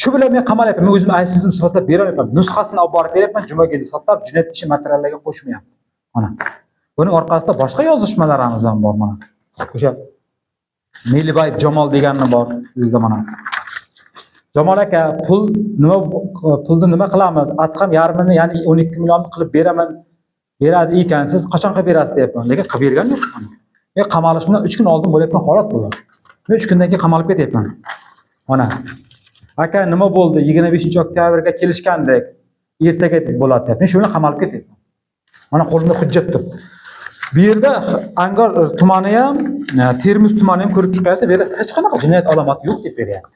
Shu bilan men qamalyapman. Men o'zim aslisini isbotlab bera olmayapman. Nusxasini olib borib beryapman. Jumageldi Sattorov jinoyat ishi materiallariga qo'shmayapti. Mana. Buning orqasida boshqa yozishmalarimiz ham bor mana. O'sha Melibayev Jamol deganni bor bizda mana. Jamol aka, pulni nima qilamiz? Atqam yarmini, ya'ni 12 millionni qilib beraman. Beradi ekan. Siz qachon qilib berasiz deyapman. Lekin qilib bergan yo'q. Men qamalishimdan 3 kun oldin bo'layotgan holat bu. Men 3 kundan keyin qamalib ketyapman. Mana. Aka, nima bo'ldi? 25-oktyabrga kelishgandik. Ertaga bo'ladi. Men shu bilan qamalib ketyapman. Mana qo'limda hujjat turibdi. Bu yerda Angor tumani ham, Termiz tumani ham ko'rib chiqyapti. Bu yerda hech qanaqa jinoyat alomati yo'q deb beryapti.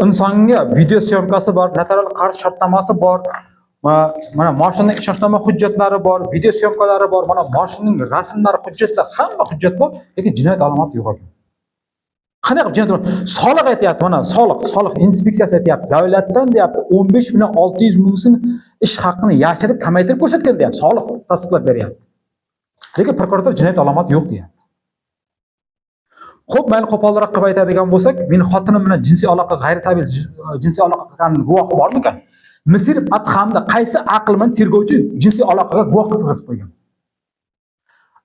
Insonga video syomkasi bor, notarial qarz shartnomasi bor. Mana mashinaning ishonchnoma hujjatlari bor, video syomkalari bor. Mana mashinaning rasmlari, hujjatlar, hamma hujjat bor, lekin jinoyat alomati yo'q ekan. Qanaqa jinoyat? Soliq aytyapti, mana soliq inspeksiyasi aytyapti. Davlatdan deyapti 15.600 ming so'm ish haqini yashirib, kamaytirib ko'rsatgan deyapti. Soliq tasdiqlab beryapti. Lekin prokuratura jinoyat alomati yo'q deyapti. Xo'p, mayli qo'polroq qilib aytadigan bo'lsak, meni xotinim bilan jinsiy aloqa, g'ayritabiiy jinsiy aloqa qilganim guvohi bormi ekan? Misr Batqamda qaysi aql bilan tergovchi jinsiy aloqaga guvoh kirgizib qo'ygan?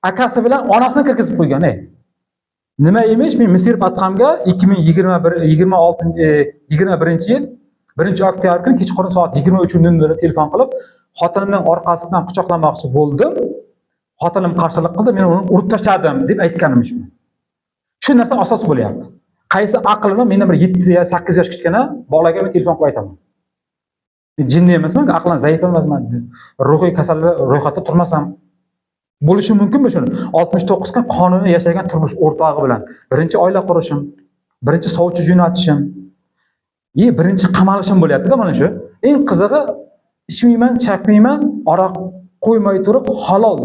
Akasi bilan onasini kirgizib qo'ygan, Nima emish? Men Misr Batqamga 2021-yil 1-oktyabr kuni kechqurun soat 23:00 telefon qilib, xotinimning orqasidan quchoqlamoqchi bo'ldim. Xotinim qarshilik qildi, men uni urib tashladim deb aytganimish. Shu narsa asos bo'lyapti. Qaysi aql bilan meni bir 7 yo 8 yosh kichkina bolaga men telefon qilib aytaman. Men jinni emasman, aqlan zaif emasman. Ruhiy kasallar ro'yxatda turmasam bo'lishi mumkinmi shuni? 69 kun qonuniy yashagan turmush o'rtog'i bilan birinchi oila qurishim, birinchi sovchi jo'natishim, birinchi qamalishim bo'lyapti-da mana shu. Eng qizig'i, ichmayman, chakmayman, aroq qo'ymay turib halol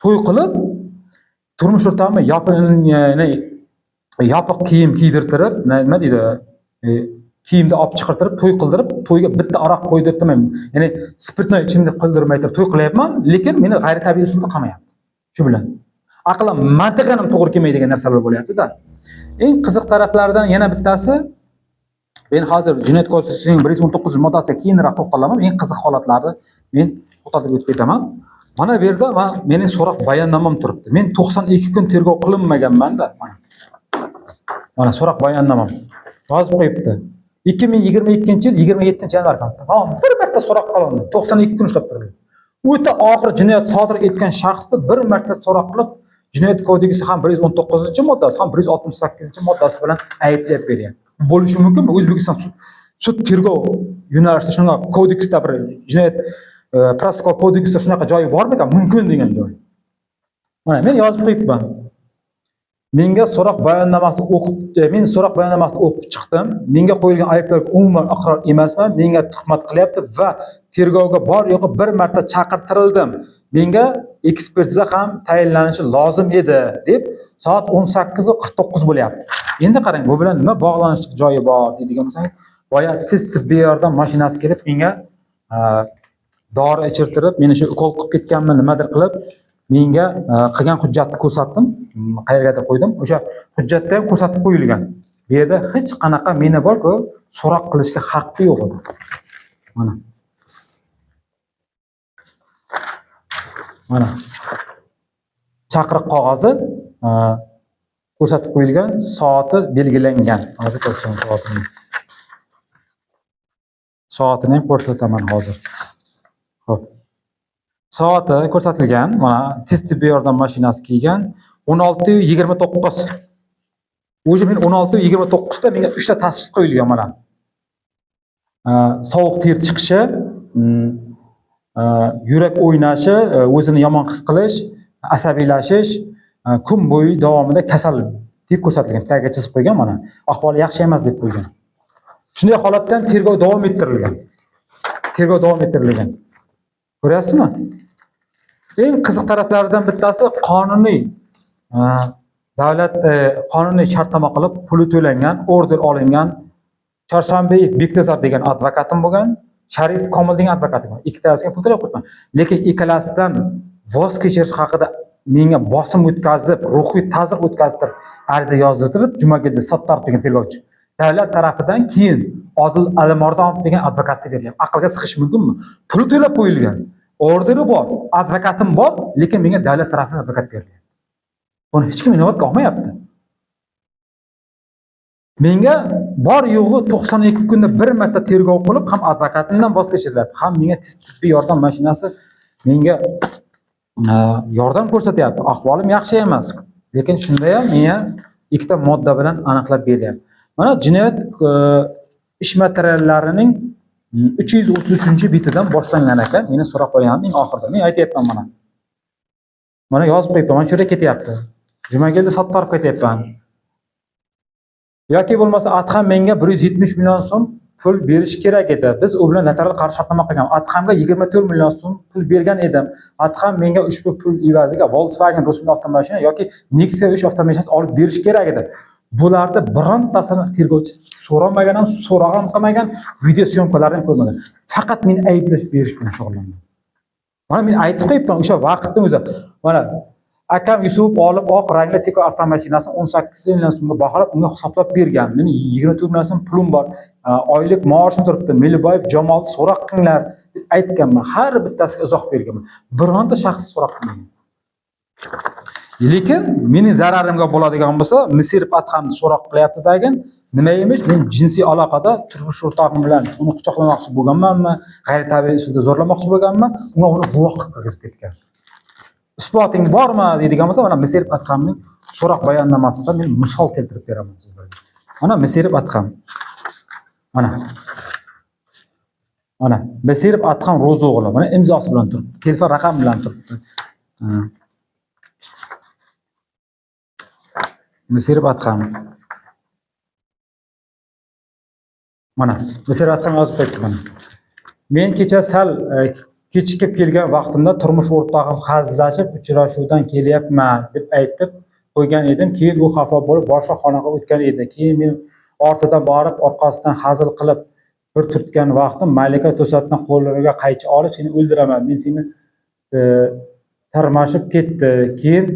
to'y qilib, turmush o'rtog'imni yopiq kiyim kiydirtirib, nima deydi? Kiyimda olib chiqartirib, to'y qildirib, to'yga bitta aroq qo'ydirtirmayman. Ya'ni spirtni ichimda qildirmay turib to'y qilyapman, lekin meni g'ayritabiiy usulda qamayapti. Shu bilan. Aqlan, mantiqan ham to'g'ri kelmaydigan narsalar bo'lyapti-da. Eng qiziq taraflaridan yana bittasi, men hozir Jinoyat kodeksining 119-moddasiga keyinroq to'xtalaman. Eng qiziq holatlarni men to'xtatib o'tib ketaman. Mana bu yerda mening so'roq bayonnomam turibdi. Men 92 kun tergov qilinmaganman-da. Mana so'roq bayonnomam. Yozib qo'yibdi. 2022-yil 27-yanvar kuni. Bir marta so'roq qilindi. 92 kun ishlab turdi. O'ta og'ir jinoyat sodir etgan shaxsni bir marta so'roq qilib, Jinoyat kodeksi ham 119-moddasi, ham 168-moddasi bilan ayblab beryapti. Bo'lishi mumkinmi? O'zbekiston sud tergov yo'nalishida shunaqa kodeksda bir jinoyat protsessik kodeksda shunaqa joyi bormi ekan? Mumkin degan joy. Mana men yozib qo'yibman. menga so'roq bayonnomasini men so'roq bayonnomasini o'qib chiqdim. Menga qo'yilgan ayblarga umuman iqror emasman. Menga tuhmat qilyapti va tergovga bor yo'qi bir marta chaqirtirildim. Menga ekspertiza ham tayinlanishi lozim edi deb soat 18:49 bo'lyapti. Endi qarang, bu bilan nima bog'lanishlik joyi bor deydigan bo'lsangiz, boya tibbiy yordam mashinasi kelib menga dori ichirtirib, meni shu ukol qilib ketganmi, nimadir qilib, menga qilgan hujjatni ko'rsatdim, qayergadir qo'ydim. O'sha hujjatda ham ko'rsatib qo'yilgan. Bu yerda hech qanaqa meni bor-ku, so'roq qilishga haqqi yo'q edi. Mana. Mana. Chaqiriq qog'ozi ko'rsatib qo'yilgan, soati belgilangan. Hozir ko'rsataman soatini. Soatini ham ko'rsataman hozir. Xo'p. Soati ko'rsatilgan. Mana tibbiy yordam mashinasi kelgan 16:29. O'zi men 16:29 da menga 3 ta tashxis qo'yilgan mana. Sovuq ter chiqishi, yurak o'ynashi, o'zini yomon his qilish, asabiylashish, kun bo'yi davomida kasal deb ko'rsatilgan. Tagiga chizib qo'ygan mana. Ahvoli yaxshi emas deb qo'ygan. Shunday holatdan tergov davom ettirilgan. Tergov davom ettirilgan. Ko'ryapsizmi? Eng qiziq taraflaridan bittasi qonuniy davlat qonuniy shartnoma qilib puli to'langan, order olingan Chorshambeyev Beknazar degan advokatim bo'lgan, Sharif Komil degan advokatim bor. Ikkitasiga pul to'lab qo'yman. Lekin ikkalasidan voz kechish haqida menga bosim o'tkazib, ruhiy ta'zir o'tkazib, ariza yozdirib, Jumagildi Sattorov degan tergovchi davlat tarafidan keyin Odil Alimardonov degan advokatni bergan. Aqlga sig'ish mumkinmi? Pul to'lab qo'yilgan. Orderi bor, advokatim bor, lekin menga davlat tarafidan advokat berilgan. Buni hech kim inobatga olmayapti. Menga bor yo'g'i 92 kunda bir marta tergov qilib, ham advokatimdan voz kechiriladi, ham menga tibbiy yordam mashinasi menga yordam ko'rsatyapti. Ahvolim yaxshi emas. Lekin shunda ham menga ikkita modda bilan aniqlab beryapti. Mana jinoyat ish materiallarining 333-bitidan boshlangan ekan. Meni so'roq qo'yganimning oxirida. Men aytayapman mana. Mana yozib qo'yibman. Mana shu yerda ketyapti. Jumagildi Sattorov ketyapman. Yoki bo'lmasa Adham menga 170 million so'm pul berish kerak edi. Biz u bilan notarial qarshi shartnoma qilgan. Adhamga 24 million so'm pul bergan edim. Adham menga ushbu pul evaziga Volkswagen rusumli avtomashina yoki Nexia 3 avtomashinasi olib berish kerak edi. Bularda birontasini tergovchi so'ramagan ham, so'rag'am qilmagan, video syomkalarni ko'rmagan. Faqat meni ayblash berish bilan shug'ullangan. Mana men aytib qo'yibman o'sha vaqtning o'zi. Mana akam Yusuf olib oq rangli Tiko avtomashinasini 18 million so'mga baholab unga hisoblab bergan. Meni 24 million so'm pulim bor. Oylik maoshim turibdi. Meliboyev Jamol so'roq qilinglar deb aytganman. Har bittasiga izoh berganman. Bironta shaxs so'roq qilmagan. Lekin mening zararimga bo'ladigan bo'lsa, Misirov Adhamni so'roq qilyapti degan, nima emish? Men jinsiy aloqada turmush o'rtog'im bilan uni quchoqlamoqchi bo'lganmanmi, g'ayritabiiy usulda zo'rlamoqchi bo'lganman, uni guvoh qilib kirgizib ketgan. Isboting bormi deydigan bo'lsa, mana Misirov Adhamning so'roq bayonnomasida men misol keltirib beraman sizlarga. Mana Misirov Adham. Mana. Mana Misirov Adham Ro'zog'li. Mana imzosi bilan turibdi, telefon raqami bilan turibdi. Misirov Adham. Mana Misirov Adham yozib qo'yibdi mana. Men kecha sal kechikib kelgan vaqtimda turmush o'rtog'im hazillashib, uchrashuvdan kelyapman deb aytib qo'ygan edim. Keyin u xafa bo'lib boshqa xonaga o'tgan edi. Keyin men ortidan borib, orqasidan hazil qilib bir turtgan vaqtim Malika to'satdan qo'llariga qaychi olib, seni o'ldiraman, men seni tarmashib ketdi. Keyin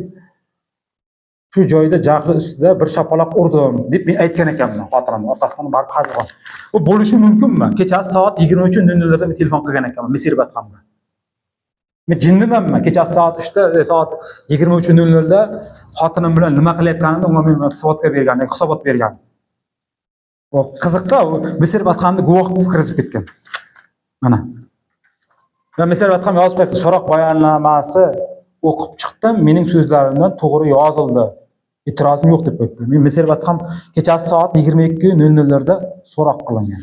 shu joyda jahli ustida bir shapaloq urdim deb men aytgan ekanman xotiramga. Orqasidan borib hazil qildim. Bu bo'lishi mumkinmi? Kechasi soat 23:00 da men telefon qilgan ekanman Misirov Adhamga. Men jinnimanmi? Kechasi soat 3da, soat 23:00 da xotinim bilan nima qilayotganimni unga men hisobot bergan. O qiziqda, u Misirov Adhamni guvoh qilib kirgizib ketgan. Mana. Va Misirov Adham yozib qo'ydi, so'roq bayonnamasi o'qib chiqdim, mening so'zlarimdan to'g'ri yozildi. E'tirozim yo'q deb qo'yibdi. Men Misirov Adham kechasi soat 22:00 da so'roq qilingan.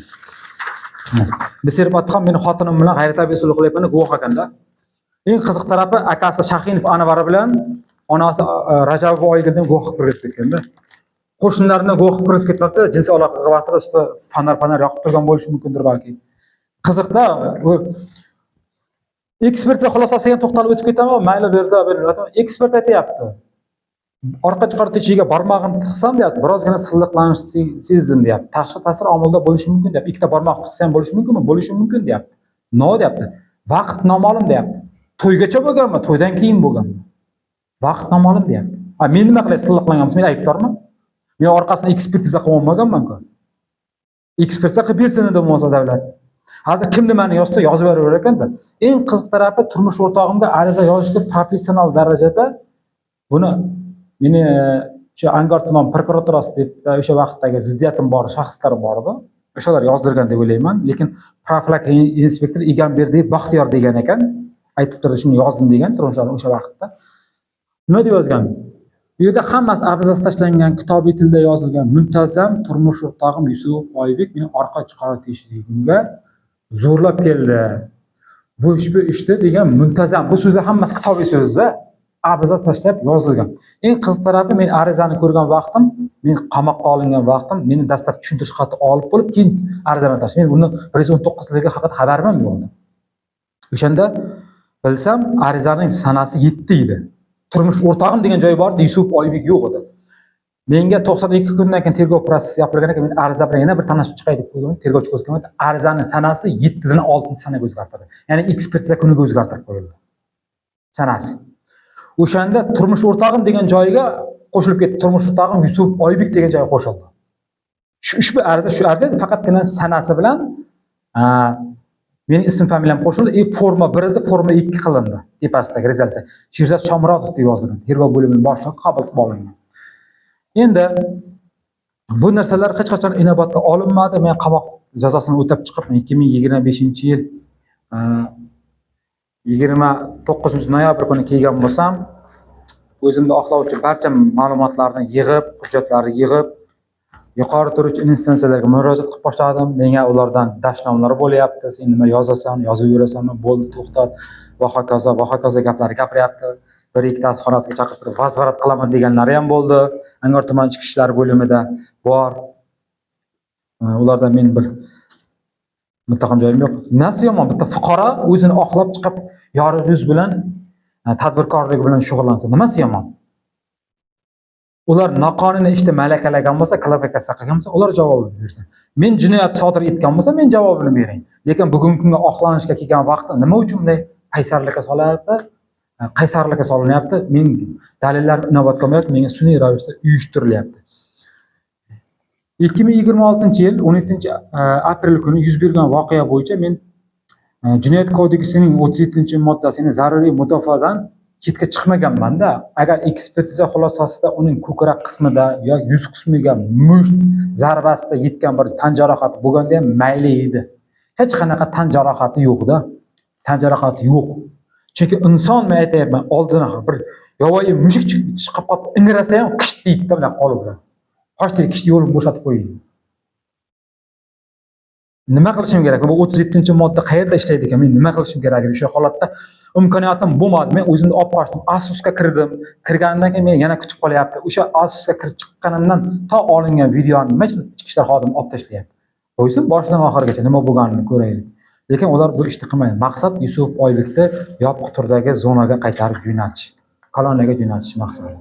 Misirov Adham meni xotinim bilan g'ayritabiiy usul qilyapman guvoh ekanda. Eng qiziq tarafi akasi Shahinov Anvar bilan onasi Rajab oyiga guvoh qilib ketganda. Qo'shnilarini guvoh qilib ketmoqda, jinsiy aloqaga vaqtida ustida fanar yoqib turgan bo'lishi mumkindir balki. Qiziqda bu ekspertiza xulosasiga to'xtalib o'tib ketaman, mayli bu yerda ekspert aytayapti. Orqa chiqaruvchiga barmog'ini tiqsam deyapti, birozgina silliqlanish sezdim deyapti. Tashqi ta'sir omilda bo'lishi mumkin deyapti. Ikkita barmoq tiqsam bo'lishi mumkinmi? Bo'lishi mumkin deyapti. No deyapti. Vaqt noma'lum deyapti. To'ygacha bo'lganmi? To'ydan keyin bo'lganmi? Vaqt noma'lum deyapti. Men nima qilay silliqlanganman? Men aybdorman? Men orqasini ekspertiza qilib olmaganman-ku. Ekspertiza qilib bersin edi bo'lsa davlat. Hozir kim nimani yozsa yozib beraver ekanda. Eng qiziq tarafi turmush o'rtog'imga ariza yozishni professional darajada buni meni o'sha Angor tuman prokuraturasi deb o'sha vaqtdagi ziddiyatim bor shaxslar bor edi. O'shalar yozdirgan deb o'ylayman, lekin profilaktika inspektori Egamberdiyev Baxtiyor degan ekan, aytib turdi shuni yozdim degan turmushlarni o'sha vaqtda. Nima deb yozgan? Bu yerda hammasi abzas tashlangan, kitobiy tilda yozilgan. Muntazam turmush o'rtog'im Yusuf Oybek meni orqa chiqarib teshigimga zo'rlab keldi. Bu ishda degan muntazam. Bu so'zlar hammasi kitobiy so'zlar. Abzas tashlab yozilgan. Eng qiziq tarafi men arizani ko'rgan vaqtim, men qamoqqa olingan vaqtim, meni dastlab tushuntirish xati olib bo'lib, keyin arizani tashladim. Men uni 119ligi haqida xabarim ham yo'q edi. O'shanda bilsam, arizaning sanasi 7 edi. Turmush o'rtog'im degan joy bor, Yusuf Oybek yo'q edi. Menga 92 kundan keyin tergov protsessi yopilgan ekan, men ariza bilan yana bir tanishib chiqay deb qo'ydim. Tergovchi ko'rsatgan arizaning sanasi 7 dan 6-sanaga o'zgartirdi. Ya'ni ekspertiza kuniga o'zgartirib qo'yildi. Sanasi. O'shanda turmush o'rtog'im degan joyiga qo'shilib ketdi. Turmush o'rtog'im Yusuf Oybek degan joyga qo'shildi. Ushbu ariza faqatgina sanasi bilan mening ism familiyam qo'shildi. Forma 1 edi, forma 2 qilindi. Tepasidagi rezolyatsiya. Sherzod Shomurodov deb yozilgan. Tergov bo'limining boshlig'i qabul qilib olingan. Endi bu narsalar hech qachon inobatga olinmadi. Men qamoq jazosini o'tab chiqib 2025-yil 29 noyabr kuni kelgan bo'lsam, o'zimni oqlovchi barcha ma'lumotlarni yig'ib, hujjatlarni yig'ib, yuqori turuvchi instansiyalarga murojaat qilib boshladim. Menga ulardan dashnomlar bo'lyapti. Sen nima yozasan, yozib yurasanmi, bo'ldi, to'xtat, va hokazo gaplar gapiryapti. Bir ikkita xonasiga chaqirib vazvarat qilaman deganlari ham bo'ldi. Angor tuman ichki ishlar bo'limida bor. Ulardan men bir muttaham joyim yo'q. Nasi yomon, bitta fuqaro o'zini oqlab chiqib, yorug' yuz bilan tadbirkorlik bilan shug'ullansa, nimasi yomon? Ular noqonuniy ishda malakalagan bo'lsa, kvalifikatsiya qilgan bo'lsa, ular javob bersin. Men jinoyat sodir etgan bo'lsa, men javobini bering. Lekin bugungi kunga oqlanishga kelgan vaqtda nima uchun bunday qaysarlikka solyapti? Qaysarlikka solinyapti. Men dalillar inobatga olmayapti, menga sun'iy ravishda uyushtirilyapti. 2026-yil 17-aprel kuni yuz bergan voqea bo'yicha men Jinoyat kodeksining 37-moddasini zaruriy mudofaadan chetga chiqmaganman-da. Agar ekspertiza xulosasida uning ko'krak qismida yoki yuz qismiga musht zarbasida yetgan bir tan jarohati bo'lganda ham mayli edi. Hech qanaqa tan jarohati yo'q-da. Tan jarohati yo'q. Chunki inson, men aytayapman, oldidan bir yovvoyi mushuk chiqib qolib ingrasa ham qisht deydi bilan qo'li bilan. Qo'shtir kishi yo'lni bo'shatib qo'ying. Nima qilishim kerak? Bu 37-modda qayerda ishlaydi ekan? Men nima qilishim kerak edi? O'sha holatda imkoniyatim bo'lmadi. Men o'zimni olib qochdim. Asusga kirdim. Kirgandan keyin men yana kutib qolyapti. O'sha Asusga kirib chiqqanimdan to olingan videoni nima uchun ichki ishlar xodimi olib tashlayapti? Qo'ysin boshidan oxirigacha nima bo'lganini ko'raylik. Lekin ular bu ishni qilmaydi. Maqsad Yusuf Oybekni yopiq turdagi zonaga qaytarib jo'natish, koloniyaga jo'natish maqsadi.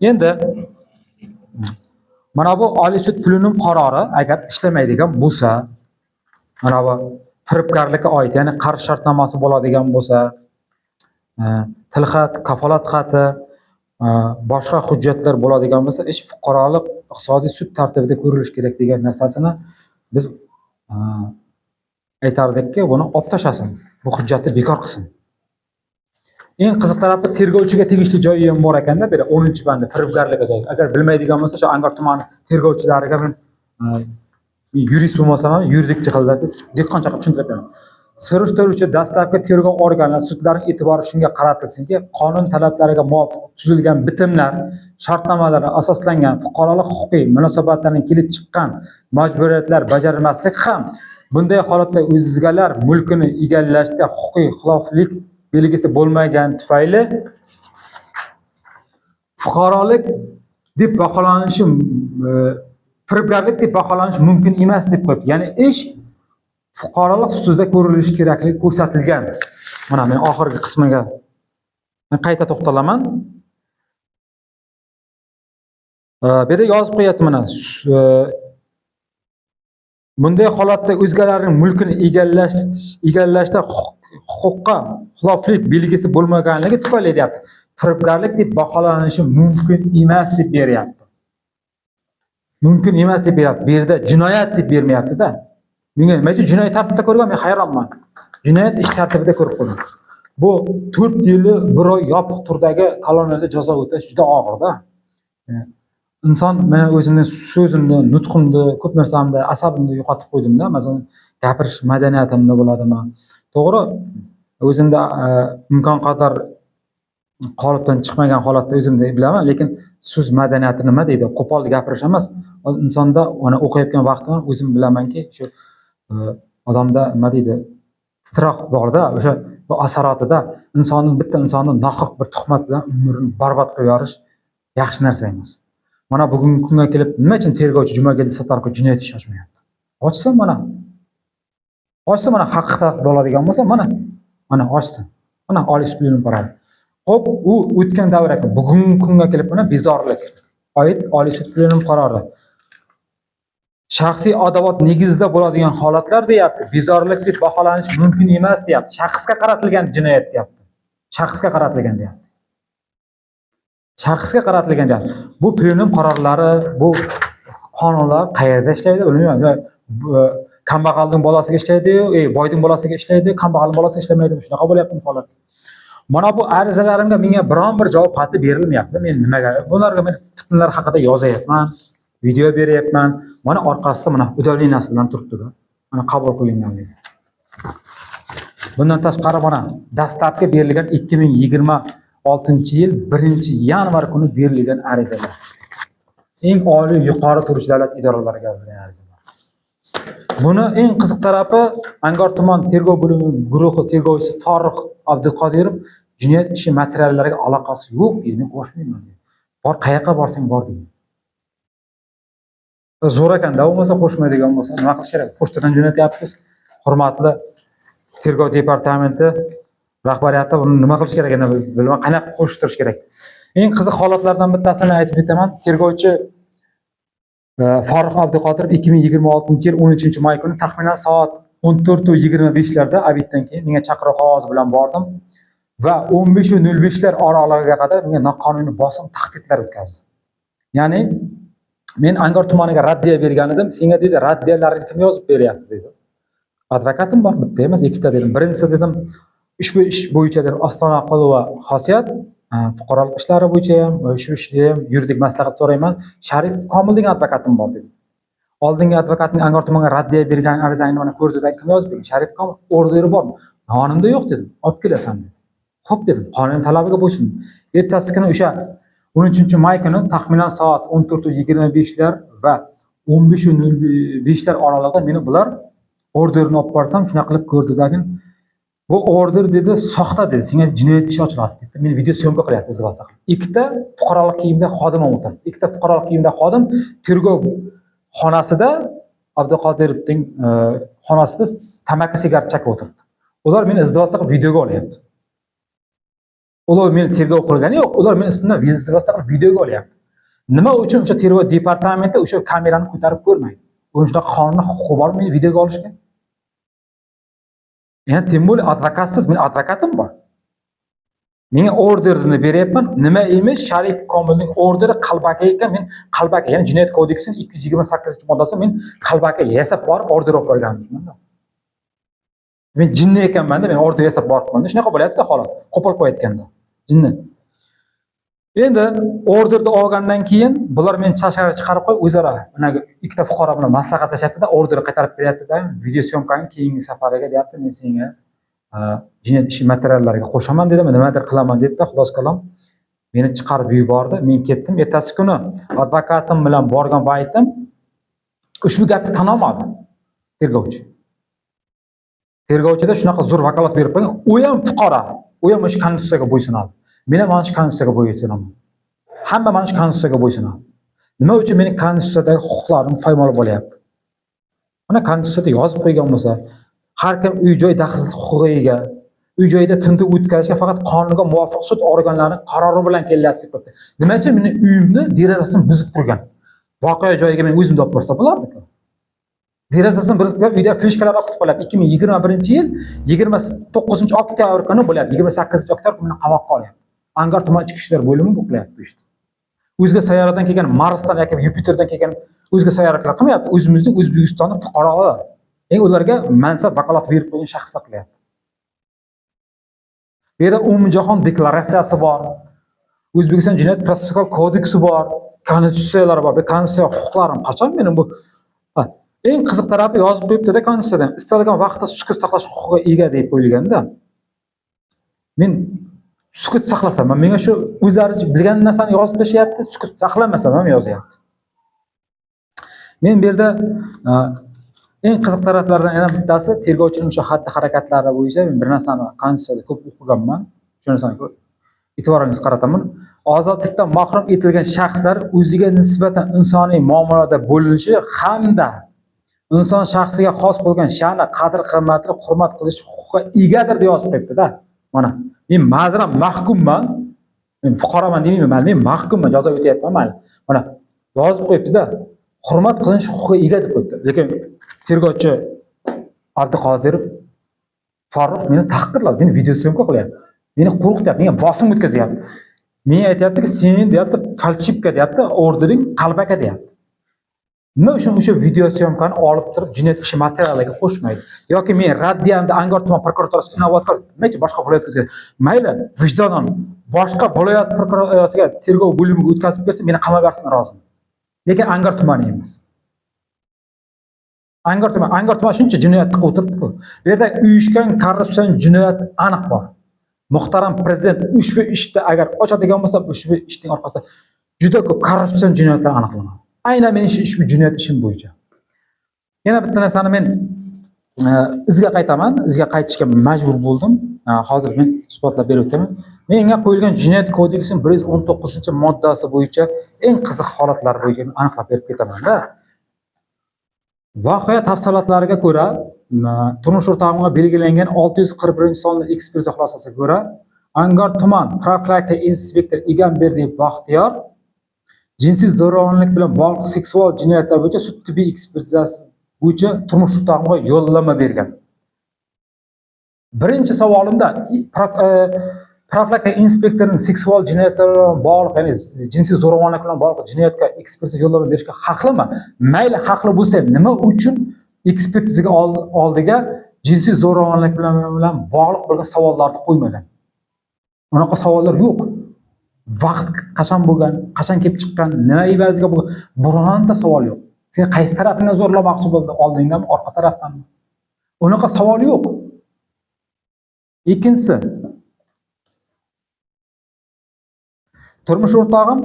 Endi mana bu Oliy sud pulining qarori agar ishlamaydigan bo'lsa, mana bu firibgarlikka oid, ya'ni qarz shartnomasi bo'ladigan bo'lsa, tilxat, kafolat xati, boshqa hujjatlar bo'ladigan bo'lsa, ish fuqarolik iqtisodiy sud tartibida ko'rilishi kerak degan narsasini biz aytardikki, buni olib tashlasin, bu hujjatni bekor qilsin. Eng qiziq tarafi tergovchiga tegishli joyi ham bor ekanda, bu 10-bandi firibgarlikka joyi. Agar bilmaydigan bo'lsa, shu Angor tumani tergovchilariga men yurist bo'lmasam ham yuridik jihatdan dehqoncha qilib tushuntirib beraman. Surishtiruvchi dastlabki tergov organlari sudlarning e'tibori shunga qaratilsinki, qonun talablariga muvofiq tuzilgan bitimlar, shartnomalarga asoslangan fuqarolik huquqiy munosabatlarning kelib chiqqan majburiyatlar bajarilmaslik ham bunday holatda o'zgalar mulkini egallashda huquqiy xiloflik belgisi bo'lmagan tufayli fuqarolik deb baholanishi firibgarlik deb baholanishi mumkin emas deb qo'yibdi. Ya'ni ish fuqarolik ustida ko'rilishi kerakligi ko'rsatilgan. Mana men oxirgi qismiga qayta to'xtalaman. Bu yerda yozib qo'yapti mana. Bunday holatda o'zgalarning mulkini egallashda huquqqa xiloflik belgisi bo'lmaganligi tufayli deyapti. Firibgarlik deb baholanishi mumkin emas deb beryapti. Mumkin emas deb beryapti. Bu yerda jinoyat deb bermayapti-da. Menga nima uchun jinoyat tartibida ko'rgan, men hayronman. Jinoyat ish tartibida ko'rib qo'ydim. Bu 4 yili 1 oy yopiq turdagi koloniyada jazo o'tash juda og'ir-da. Inson men o'zimning so'zimni, nutqimni, ko'p narsamni, asabimni yo'qotib qo'ydim-da. Masalan, gapirish madaniyatimda bo'ladimi? To'g'ri, o'zimda imkon qadar qolipdan chiqmagan holatda o'zimda bilaman, lekin so'z madaniyati nima deydi? Qo'pol gapirish emas. Insonda ona o'qiyotgan vaqtda o'zim bilamanki, shu odamda nima deydi? Titroq borda, o'sha asoratida insonning bitta insonni nohaq bir tuhmat bilan umrini barbod qilib yuborish yaxshi narsa emas. Mana bugungi kunga kelib nima uchun tergovchi Jumageli Sattorov jinoyat ishi ochmayapti? Ochsa mana. Ochsa mana haqiqat bo'ladigan bo'lsa mana ochsin. Mana oliy sud bilan qaradi. Xo'p, u o'tgan davr ekan. Bugungi kunga kelib mana bezorlik. Oid oliy sud bilan qarori. Shaxsiy adovat negizida bo'ladigan holatlar deyapti. Bezorlik deb baholanishi mumkin emas deyapti. Shaxsga qaratilgan jinoyat deyapti. Shaxsga qaratilgan deyapti. Shaxsga qaratilgan deyapti. Bu plenum qarorlari, bu qonunlar qayerda ishlaydi bilmayman. Kambag'alning bolasiga ishlaydi, boyning bolasiga ishlaydi, kambag'alning bolasiga ishlamaydi. Shunaqa bo'lyapti holat. Mana bu arizalarimga menga biron bir javob xati berilmayapti. Men nimaga? Bularga men fitnalar haqida yozyapman, video beryapman. Mana orqasida mana udavleniyasi bilan turibdi-da. Mana qabul qilinganligi. Bundan tashqari mana dastlabki berilgan 2026-yil 1-yanvar kuni berilgan arizalar. Eng oliy yuqori turuvchi davlat idoralariga yozilgan arizalar. Buni eng qiziq tarafi Angor tuman tergov bo'limi guruhi tergovchisi Farruh Abduqodirov jinoyat ishi materiallariga aloqasi yo'q deydi. Men qo'shmayman deydi. Bor qayoqqa borsang bor deydi. Zo'r ekan-da, bo'lmasa qo'shmaydigan bo'lsa nima qilish kerak? Pochtadan jo'natyapmiz. Hurmatli tergov departamenti rahbariyati buni nima qilish kerak ekan bilmay qanaqa qo'shtirish kerak. Eng qiziq holatlardan bittasini aytib o'taman. Tergovchi Farruh Abduqodirov 2026-yil 13-may kuni taxminan soat 14:25larda abitdan keyin menga chaqiruv qog'ozi bilan bordim va 15:05lar oralig'iga qadar menga noqonuniy bosim tahdidlar o'tkazdi. Ya'ni men Angor tumaniga raddiya bergan edim. Senga dedi, raddiyalarni kim yozib beryapti dedi. Advokatim bor, bitta emas, ikkita dedim. Birinchisi dedim, ushbu ish bo'yicha dedim Ostona Qulova xosiyat fuqarolik ishlari bo'yicha ham, shu ishda ham yuridik maslahat so'rayman. Sharif Komil degan advokatim bor dedi. Oldingi advokatning Angor tumaniga raddiya bergan arizangni mana ko'rdida kim yozib bergan? Sharif Komil orderi bormi? Yonimda yo'q dedim. Olib kelasan dedi. Xo'p dedim, qonun talabiga bo'ysun. Ertasi kuni o'sha 13-may kuni taxminan soat 14:25lar va 15:05lar oralig'ida meni bular orderni olib borsam, shunaqa qilib ko'rdidagi bu order dedi, soxta dedi. Senga jinoyat ishi ochiladi dedi. Men video syomka qilyapsiz vaqtda. Ikkita fuqarolik kiyimda xodim o'tirdi. Ikkita fuqarolik kiyimda xodim tergov xonasida Abduqodirovning xonasida tamaki sigaret chaqib o'tirdi. Ular meni izdivosda qilib videoga olyapti. Ular meni tergov qilgani yo'q, ular meni ustimdan izdivosda qilib videoga olyapti. Nima uchun o'sha tergov departamenti o'sha kamerani ko'tarib ko'rmaydi? Bu shunaqa qonuniy huquqi bor meni videoga olishga? Yani tim bo'li advokatsiz, men advokatim bor. Menga orderni beryapman. Nima emish? Sharif Komilning orderi qalbaki ekan. Men qalbaki, ya'ni jinoyat kodeksining 228-moddasi men qalbaki yasab borib order olib berganman. Men jinni ekanman-da, men order yasab boribman. Shunaqa bo'lyapti holat. Qo'pol qo'yayotganda. Jinni. Endi orderni olgandan keyin bular meni tashqariga chiqarib qo'yib, o'zaro mana ikkita fuqaro bilan maslahatlashyapti-da, orderni qaytarib beryapti-da, video syomkani keyingi safariga deyapti, men senga jinoyat ishi materiallariga qo'shaman dedim, nimadir qilaman dedi-da, xulos qalam. Meni chiqarib yubordi, men ketdim. Ertasi kuni advokatim bilan borgan paytim ushbu gapni tan olmadi tergovchi. Tergovchida shunaqa zo'r vakolat berib qo'ygan, u ham fuqaro, u ham o'sha konstitutsiyaga bo'ysunadi. Men ham mana shu konstitutsiyaga bo'ysunaman. Hamma mana shu konstitutsiyaga bo'ysunadi. Nima uchun mening konstitutsiyadagi huquqlarim poymol bo'lyapti? Mana konstitutsiyada yozib qo'ygan bo'lsa, har kim uy-joy daxlsiz huquqiga ega. Uy-joyda tintuv o'tkazishga faqat qonunga muvofiq sud organlarining qarori bilan kelyapti deb qo'ydi. Nima uchun mening uyimni derazasini buzib turgan? Voqea joyiga men o'zim olib borsa bo'lardi-ku. Derazasini buzib qo'yib, uyda fleshkalar o'qitib qo'yapti. 2021-yil 29-oktyabr kuni bo'lyapti. 28-oktyabr kuni qamoqqa olyapti. Angor tuman ichki ishlar bo'limi bu qilyapti bu ishni. O'zga sayyoradan kelgan Marsdan yoki Yupiterdan kelgan o'zga sayyoralar qilmayapti. O'zimizning O'zbekistonning fuqarolari. Ularga mansab vakolat berib qo'ygan shaxslar qilyapti. Bu yerda umumjahon deklaratsiyasi bor. O'zbekiston Jinoyat protsessual kodeksi bor, konstitutsiyalar bor. Bu konstitutsiya huquqlarim qachon mening bu eng qiziq tarafi yozib qo'yibdi-da konstitutsiyada. Istalgan vaqtda sukut saqlash huquqiga ega deb qo'yilganda. Men sukut saqlasam, menga shu o'zlari bilgan narsani yozib tashyapti, sukut saqlamasam ham yozyapti. Men bu yerda eng qiziq taraflardan yana bittasi tergovchining o'sha xatti-harakatlari bo'yicha men bir narsani konstitutsiyada ko'p o'qiganman. Shu narsani e'tiboringizni qarataman. Ozodlikdan mahrum etilgan shaxslar o'ziga nisbatan insoniy muomalada bo'linishi hamda inson shaxsiga xos bo'lgan sha'ni, qadr-qimmatni hurmat qilish huquqiga egadir deb yozib qo'yibdi-da. Mana men ma'zurman, mahkumman. Men fuqaroman demayman, men mahkumman, jazo o'tayapman mayli. Mana yozib qo'yibdi-da. Hurmat qilish huquqiga ega deb qo'yibdi. Lekin tergovchi Abduqodirov Farruh meni tahqirladi, meni video syomka qilyapti. Meni qo'rqityapti, menga bosim o'tkazyapti. Menga aytayaptiki, sen deyapti, falchivka deyapti, ordering qalbaka deyapti. Nima uchun o'sha video syomkani olib turib jinoyat ishi materialiga qo'shmaydi? Yoki men raddiyamda Angor tuman prokuraturasi inovatkor, nimachi boshqa viloyatga mayli, vijdonan boshqa viloyat prokuraturasiga tergov bo'limiga o'tkazib bersa, meni qamab bersin roziman. Lekin Angor tumani emas. Angor tuman shuncha jinoyat qilib o'tiribdi-ku. Bu yerda uyushgan korrupsion jinoyat aniq bor. Muhtaram prezident ushbu ishda agar ochadigan bo'lsa, ushbu ishning orqasida juda ko'p korrupsion jinoyatlar aniqlanadi. Aynan men ushbu jinoyat ishim bo'yicha. Yana bitta narsani men izga qaytaman, izga qaytishga majbur bo'ldim. Hozir men isbotlab berib o'taman. Menga qo'yilgan jinoyat kodeksining 119-moddasi bo'yicha eng qiziq holatlar bo'yicha aniqlab berib ketaman-da. Voqea tafsilotlariga ko'ra, turmush o'rtog'imga belgilangan 641-sonli ekspertiza xulosasiga ko'ra, Angor tuman profilaktika inspektori Egamberdiyev Baxtiyor jinsiy zo'ravonlik bilan bog'liq seksual jinoyatlar bo'yicha sud tibbiy ekspertizasi bo'yicha turmush o'rtog'imga yo'llanma bergan. Birinchi savolimda profilaktika inspektorining seksual jinoyatlar bilan bog'liq, ya'ni jinsiy zo'ravonlik bilan bog'liq jinoyatga ekspertiza yo'llanma berishga haqlimi? Mayli, haqli bo'lsa, nima uchun ekspertizaga oldiga jinsiy zo'ravonlik bilan bog'liq bo'lgan savollarni qo'ymagan? Unaqa savollar yo'q. Vaqt qachon bo'lgan, qachon kelib chiqqan, nima evaziga bo'lgan, bironta savol yo'q. Sen qaysi tarafini zo'rlamoqchi bo'ldi, oldingdanmi, orqa tarafdanmi? Unaqa savol yo'q. Ikkinchisi, turmush o'rtog'im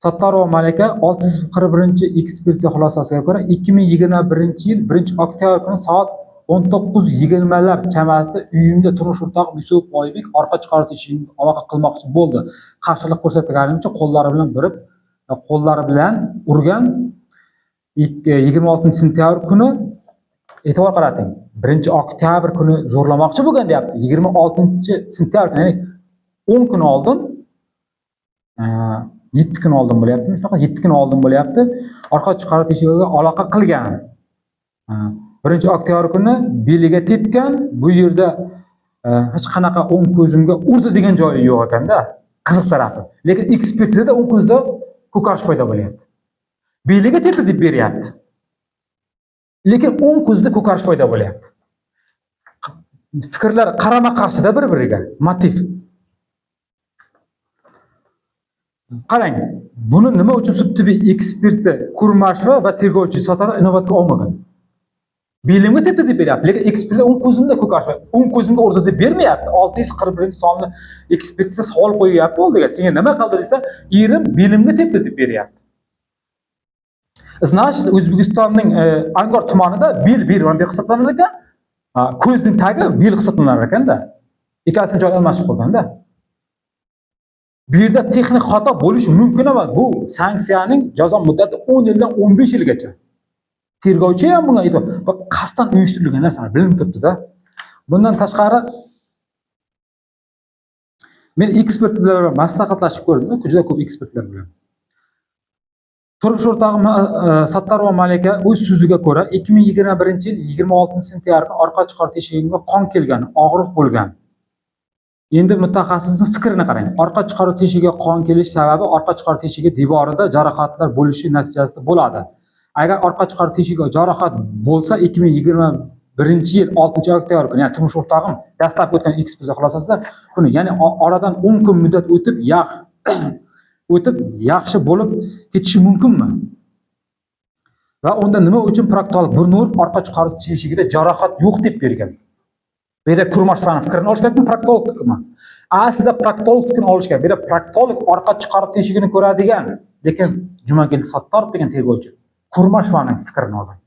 Sattorova Malika 641-ekspertiza xulosasiga ko'ra 2021-yil 1-oktyabr kuni soat 19:20lar chamasida uyimda turmush o'rtog'im Yusuf Oybek orqa chiqaruvchi ishini aloqa qilmoqchi bo'ldi. Qarshilik ko'rsatganimcha qo'llari bilan urgan. 26-sentyabr kuni e'tibor qarating. 1-oktyabr kuni zo'rlamoqchi bo'lgan deyapti. 26-sentyabr, ya'ni 10 kun oldin 7 kun oldin bo'lyapti. Shunaqa 7 kun oldin bo'lyapti. Orqa chiqaruvchi ishiga aloqa qilgan. 1-oktyabr kuni beliga tepgan. Bu yerda hech qanaqa o'ng ko'zimga urdi degan joyi yo'q ekanda. Qiziq tarafi. Lekin ekspertizada o'ng ko'zda ko'karish paydo bo'lyapti. Beliga tepdi deb beryapti. Lekin o'ng ko'zda ko'karish paydo bo'lyapti. Fikrlar qarama-qarshida bir-biriga. Motiv. Qarang, buni nima uchun sud tibbiy eksperti Kurmasheva va tergovchi Sotalar inobatga olmagan? Belimga tepdi deb beryapti, lekin ekspertiza o'ng ko'zimda ko'karish, o'ng ko'zimga urdi deb bermayapti. 641-sonli ekspertiza savol qo'yyapti oldiga. Senga nima qildi desa, erim belimga tepdi deb beryapti. Значит, O'zbekistonning Angor tumanida bel hisoblanar ekan, ko'zning tagi bel hisoblanar ekanda. Ikkasini joy almashib qolganda. Bu yerda texnik xato bo'lishi mumkin emas. Bu sanksiyaning jazo muddati 10 yildan 15 yilgacha. Tergovchi ham bunga aytib, bu qasddan uyushtirilgan narsalar bilinib turibdi-da. Bundan tashqari men ekspertlar bilan maslahatlashib ko'rdim, juda ko'p ekspertlar bilan. Turmush o'rtog'im Sattarova Malika o'z so'ziga ko'ra 2021-yil 26-sentyabrda orqa chiqar teshigimga qon kelgan, og'riq bo'lgan. Endi mutaxassisning fikrini qarang. Orqa chiqaruv teshigiga qon kelish sababi orqa chiqaruv teshigi devorida jarohatlar bo'lishi natijasida bo'ladi. Agar orqa chiqaruv teshigiga jarohat bo'lsa 2021-yil 6-oktyabr kuni, ya'ni turmush o'rtog'im dastlab o'tgan ekspertiza xulosasida kuni, ya'ni oradan 10 kun muddat o'tib yaxshi bo'lib ketishi mumkinmi? Va unda nima uchun proktolog Burnurov orqa chiqaruv teshigida jarohat yo'q deb bergan? Bu yerda Kurmashevning fikrini olish kerakmi, proktolognikimi? Aslida proktolognikini olish kerak. Bu yerda proktolog orqa chiqaruv teshigini ko'radigan, lekin Jumagil Sattorov degan tergovchi Kurmashevning fikrini olgan.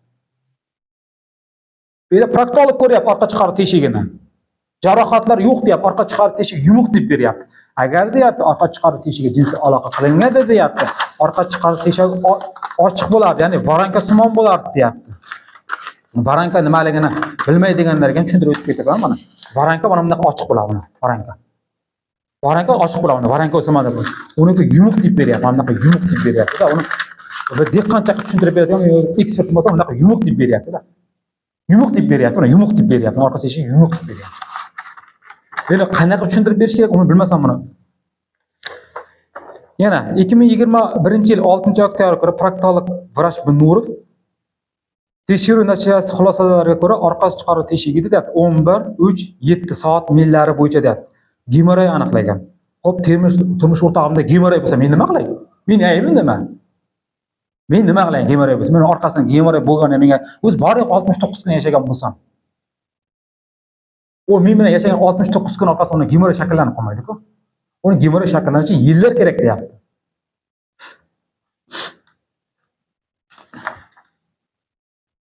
Bu yerda proktolog ko'ryapti orqa chiqaruv teshigini. Jarohatlar yo'q deyapti, orqa chiqaruv teshigi yumuq deb beryapti. Agar deyapti orqa chiqaruv teshigiga jinsiy aloqa qilinganda deyapti, orqa chiqaruv teshigi ochiq bo'lardi, ya'ni varanka simon bo'lardi deyapti. Varanka nimaligini bilmaydiganlarga ham tushuntirib o'tib ketaman mana. Varanka mana bunaqa ochiq bo'ladi mana, varanka. Varanka ochiq bo'ladi, varanka o'smadi bu. Uniki yumuq deb beryapti, mana bunaqa yumuq deb beryapti-da. Uni dehqoncha qilib tushuntirib beradigan ekspert bo'lsa bunaqa yumuq deb beryapti-da. Yumuq deb beryapti, mana yumuq deb beryapti, orqa teshigi yumuq deb beryapti. Buni qanaqa tushuntirib berish kerak, uni bilmasam buni. Yana 2021-yil 6-oktyabr kuni proktolog vrach Burnurov tekshiruv natijasi xulosalariga ko'ra orqa chiqaruv teshigida deb 11:03:7 soat millari bo'yicha deb gemoroy aniqlagan. Xo'p, turmush o'rtog'imda gemoroy bo'lsa, men nima qilay? Men aybim nima? Men nima qilay gemoroy bo'lsa? Men orqasidan gemoroy bo'lgani menga o'z bor 69 kun yashagan bo'lsam. O men bilan yashagan 69 kun orqasidan uni gemoroy shakllanib qolmaydi-ku. Uni gemoroy shakllanishi yillar kerak deyapti.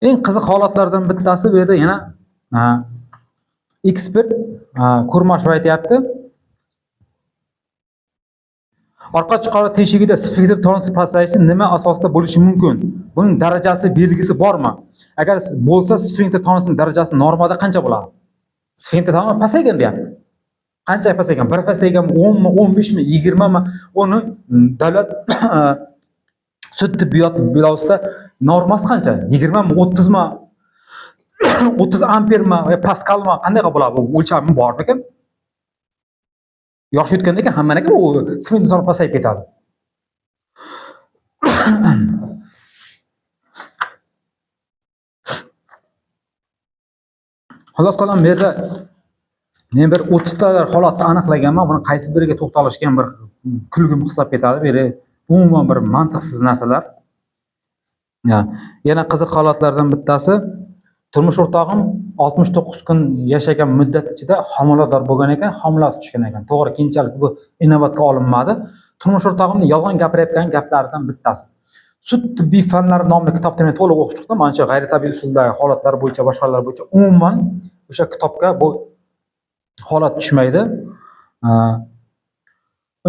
Eng qiziq holatlardan bittasi bu yerda yana ekspert Kurmashev aytayapti. Orqa chiqaruv teshigida sfinkter tonusi pasayishi nima asosida bo'lishi mumkin? Buning darajasi belgisi bormi? Agar bo'lsa, sfinkter tonusining darajasi normada qancha bo'ladi? Sfinkter tonusi pasaygan deyapti. Qancha pasaygan? 1 pasaygan, 10 mi, 15 mi, 20 mi? Uni davlat sud tibbiyot binoasida normasi qancha? 20 mi, 30 mi? 30 amper mi, paskal mi? Qanday bo'ladi? Bu o'lchami bormi ekan? Yosh o'tgandan keyin hamma nega u sfinkter tonusi pasayib ketadi. Xolos qalam bu yerda men bir 30 ta holatni aniqlaganman. Buni qaysi biriga to'xtalishga ham bir kulgim hisob ketadi. Bu yerda umuman bir mantiqsiz narsalar. Yana qiziq holatlardan bittasi, turmush o'rtog'im 69 kun yashagan muddat ichida homilador bo'lgan ekan, homilasi tushgan ekan. To'g'ri, keyinchalik bu inobatga olinmadi. Turmush o'rtog'imning yolg'on gapirayotgan gaplaridan bittasi. Sud tibbiy fanlar nomli kitobda men to'liq o'qib chiqdim. Mana shu g'ayritabiiy usuldagi holatlar bo'yicha, boshqalar bo'yicha umuman o'sha kitobga bu holat tushmaydi.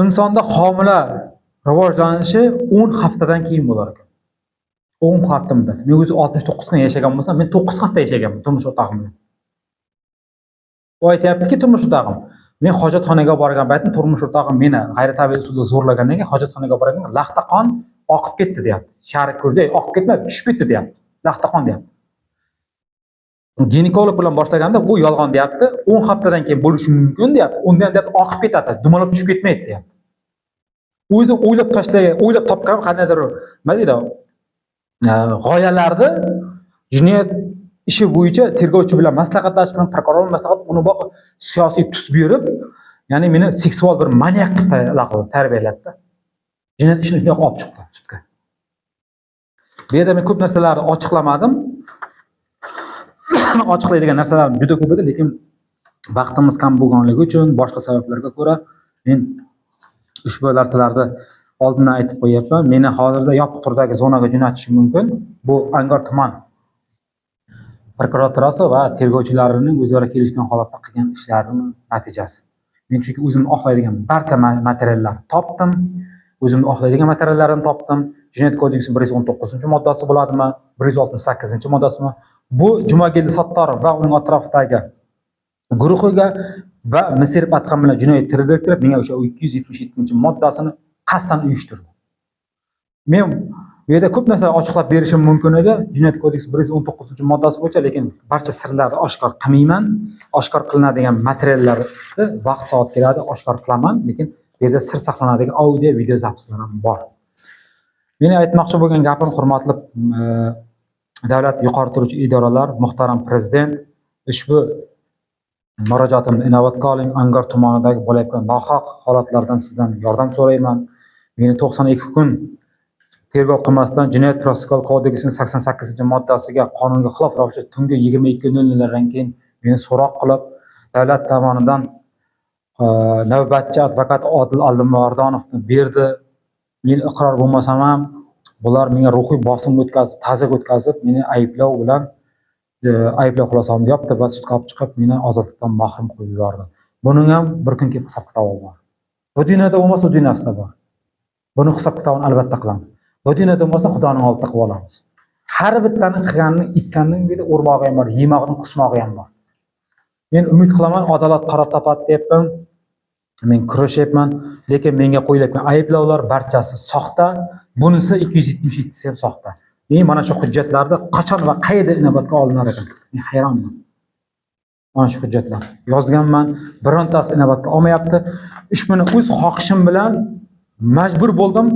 Insonda homila rivojlanishi 10 haftadan keyin bo'lar ekan. 10 hafta muddat. Men o'zi 69 kun yashagan bo'lsam, men 9 hafta yashaganman turmush o'rtog'im bilan. U aytayaptiki, turmush o'rtog'im, men hojatxonaga borgan paytim turmush o'rtog'im meni g'ayritabiiy usulda zo'rlagandan keyin hojatxonaga borgan, laxta qon oqib ketdi deyapti. Sharik ko'rdi, oqib ketmadi, tushib ketdi deyapti. Laxta qon deyapti. Ginekolog bilan boshlaganda bu yolg'on deyapti. 10 haftadan keyin bo'lishi mumkin deyapti. Undan deyapti oqib ketadi, dumalab tushib ketmaydi deyapti. O'zi o'ylab topgan qandaydir, nima deydi? G'oyalarni jinoyat ishi bo'yicha tergovchi bilan maslahatlashish bilan prokuror maslahat uni boq siyosiy tus berib, ya'ni meni seksual bir maniak qilib tarbiyaladida. Jinoyat ishini shunday olib chiqdi sudga. Bu yerda men ko'p narsalarni ochiqlamadim. Ochiqlaydigan narsalarim juda ko'p edi, lekin vaqtimiz kam bo'lganligi uchun boshqa sabablarga ko'ra men ushbu narsalarni oldindan aytib qo'yapman. Meni hozirda yopiq turdagi zonaga jo'natishi mumkin. Bu Angor tuman prokuraturasi va tergovchilarining o'zaro kelishgan holatda qilgan ishlarining natijasi. Men chunki o'zimni oqlaydigan barcha materiallar topdim. O'zimni oqlaydigan materiallarni topdim. Jinoyat kodeksi 119-moddasi bo'ladimi, 168-moddasimi? Bu Jumageli Sattorov va uning atrofidagi guruhiga va Misr Atqan bilan jinoyat terror qilib, menga o'sha 277-moddasini qasddan uyushtirdi. Men bu yerda ko'p narsa ochiqlab berishim mumkin edi. Jinoyat kodeksi 119-moddasi bo'yicha, lekin barcha sirlarni oshkor qilmayman. Oshkor qilinadigan materiallarni vaqt soat keladi, oshkor qilaman, lekin bu yerda sir saqlanadigan audio, video zapislar ham bor. Meni aytmoqchi bo'lgan gapim, hurmatli davlat yuqori turuvchi idoralar, muhtaram prezident, ushbu murojaatimni inobatga oling. Angor tumanidagi bo'layotgan nohaq holatlardan sizdan yordam so'rayman. Meni 92 kun tergov qilmasdan Jinoyat protsessual kodeksining 88-moddasiga qonunga xilof ravishda tungi 22:00dan keyin meni so'roq qilib, davlat tomonidan navbatchi advokat Odil Allimordonovni berdi. Men iqror bo'lmasam ham bular menga ruhiy bosim o'tkazib, ta'ziyq o'tkazib, meni ayblov bilan ayblov xulosamni yopdi va sudga olib chiqib, meni ozodlikdan mahrum qilib yubordi. Buning ham bir kun keyin hisob-kitobi bor. Bu dunyoda bo'lmasa, dunyosida bor. Buni hisob-kitobini albatta qilamiz. Bu dunyoda bo'lmasa, Xudoning oldida qilib olamiz. Har bittani qilganini ikkanning bir urmog'i ham bor, yemog'ining qusmog'i ham bor. Men umid qilaman, adolat qaror topadi deyapman. Men kurashyapman, lekin menga qo'yilayotgan ayblovlar barchasi soxta. Bunisi 277si ham soxta. Men mana shu hujjatlarni qachon va qayerda inobatga olinar ekan? Men hayronman. Mana shu hujjatlar yozganman, birontasi inobatga olmayapti. Ushbuni o'z xohishim bilan majbur bo'ldim.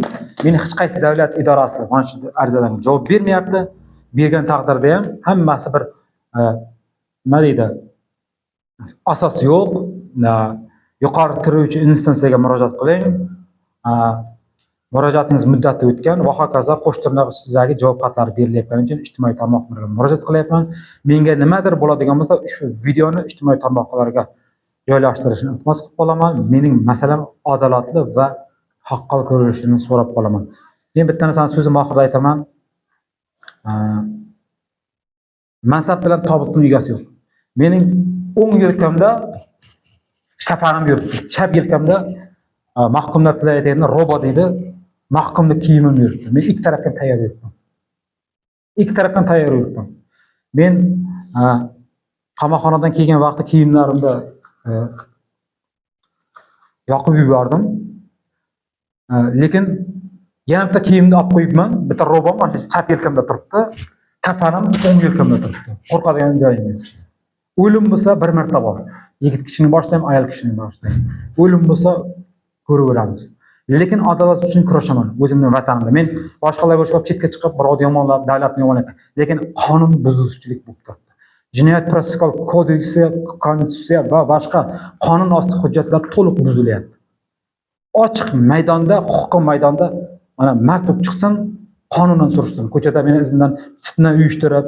Meni hech qaysi davlat idorasi mana shu arizalarga javob bermayapti. Bergan taqdirda ham hammasi bir nima deydi? Asos yo'q. Yuqori turuvchi instansiyaga murojaat qiling. Murojaatingiz muddati o'tgan va hokazo qo'sh tirnoq ustidagi javob xatlari berilayotgani uchun ijtimoiy tarmoqlarga murojaat qilyapman. Menga nimadir bo'ladigan bo'lsa, ushbu videoni ijtimoiy tarmoqlarga joylashtirishni iltimos qilib qolaman. Mening masalam adolatli va haqqol ko'rilishini so'rab qolaman. Men bitta narsani so'zim oxirida aytaman. Mansab bilan tobutning egasi yo'q. Mening o'ng yelkamda kafanim yuribdi. Chap yelkamda mahkumlar tilayotgan robot deydi. Mahkumning kiyimim yuribdi. Men ikki tarafdan tayyor yuribman. Ikki tarafdan tayyor yuribman. Men qamoqxonadan kelgan vaqtda kiyimlarimni yoqib yubordim. Lekin yana bitta kiyimni olib qo'yibman. Bitta robot mana shu chap yelkamda turibdi. Kafanim o'ng yelkamda turibdi. Qo'rqadigan joyim yo'q. O'lim bo'lsa bir marta bor. Yigit kishining boshida ham, ayol kishining boshida ham. O'lim bo'lsa ko'rib o'lamiz. Lekin adolat uchun kurashaman o'zimning vatanimda. Men boshqalarga o'xshab chetga chiqib, birov yomonlab, davlatni yomonlab, lekin qonun buzuvchilik bo'lib turibdi. Jinoyat protsessual kodeksi, konstitutsiya va boshqa qonun osti hujjatlar to'liq buzilyapti. Ochiq maydonda, huquqiy maydonda mana mard bo'lib chiqsin, qonundan surishsin. Ko'chada meni izimdan fitna uyushtirib,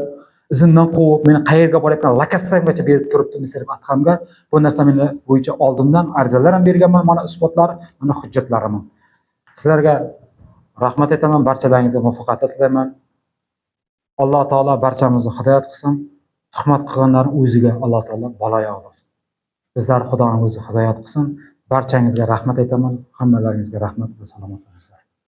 izimdan quvib, meni qayerga borayotgan lokatsiyamgacha berib turibdi Misr Atqamga. Bu narsa meni bo'yicha oldindan arizalar ham berganman, mana isbotlar, mana hujjatlarim. Sizlarga rahmat aytaman, barchalaringizga muvaffaqiyat tilayman. Alloh taolo barchamizni hidoyat qilsin. Tuhmat qilganlarning o'ziga Alloh taolo balo yog'dirsin. Bizlar Xudoning o'zi hidoyat qilsin. Barchangizga rahmat aytaman. Hammalaringizga rahmat va salomat bo'linglar.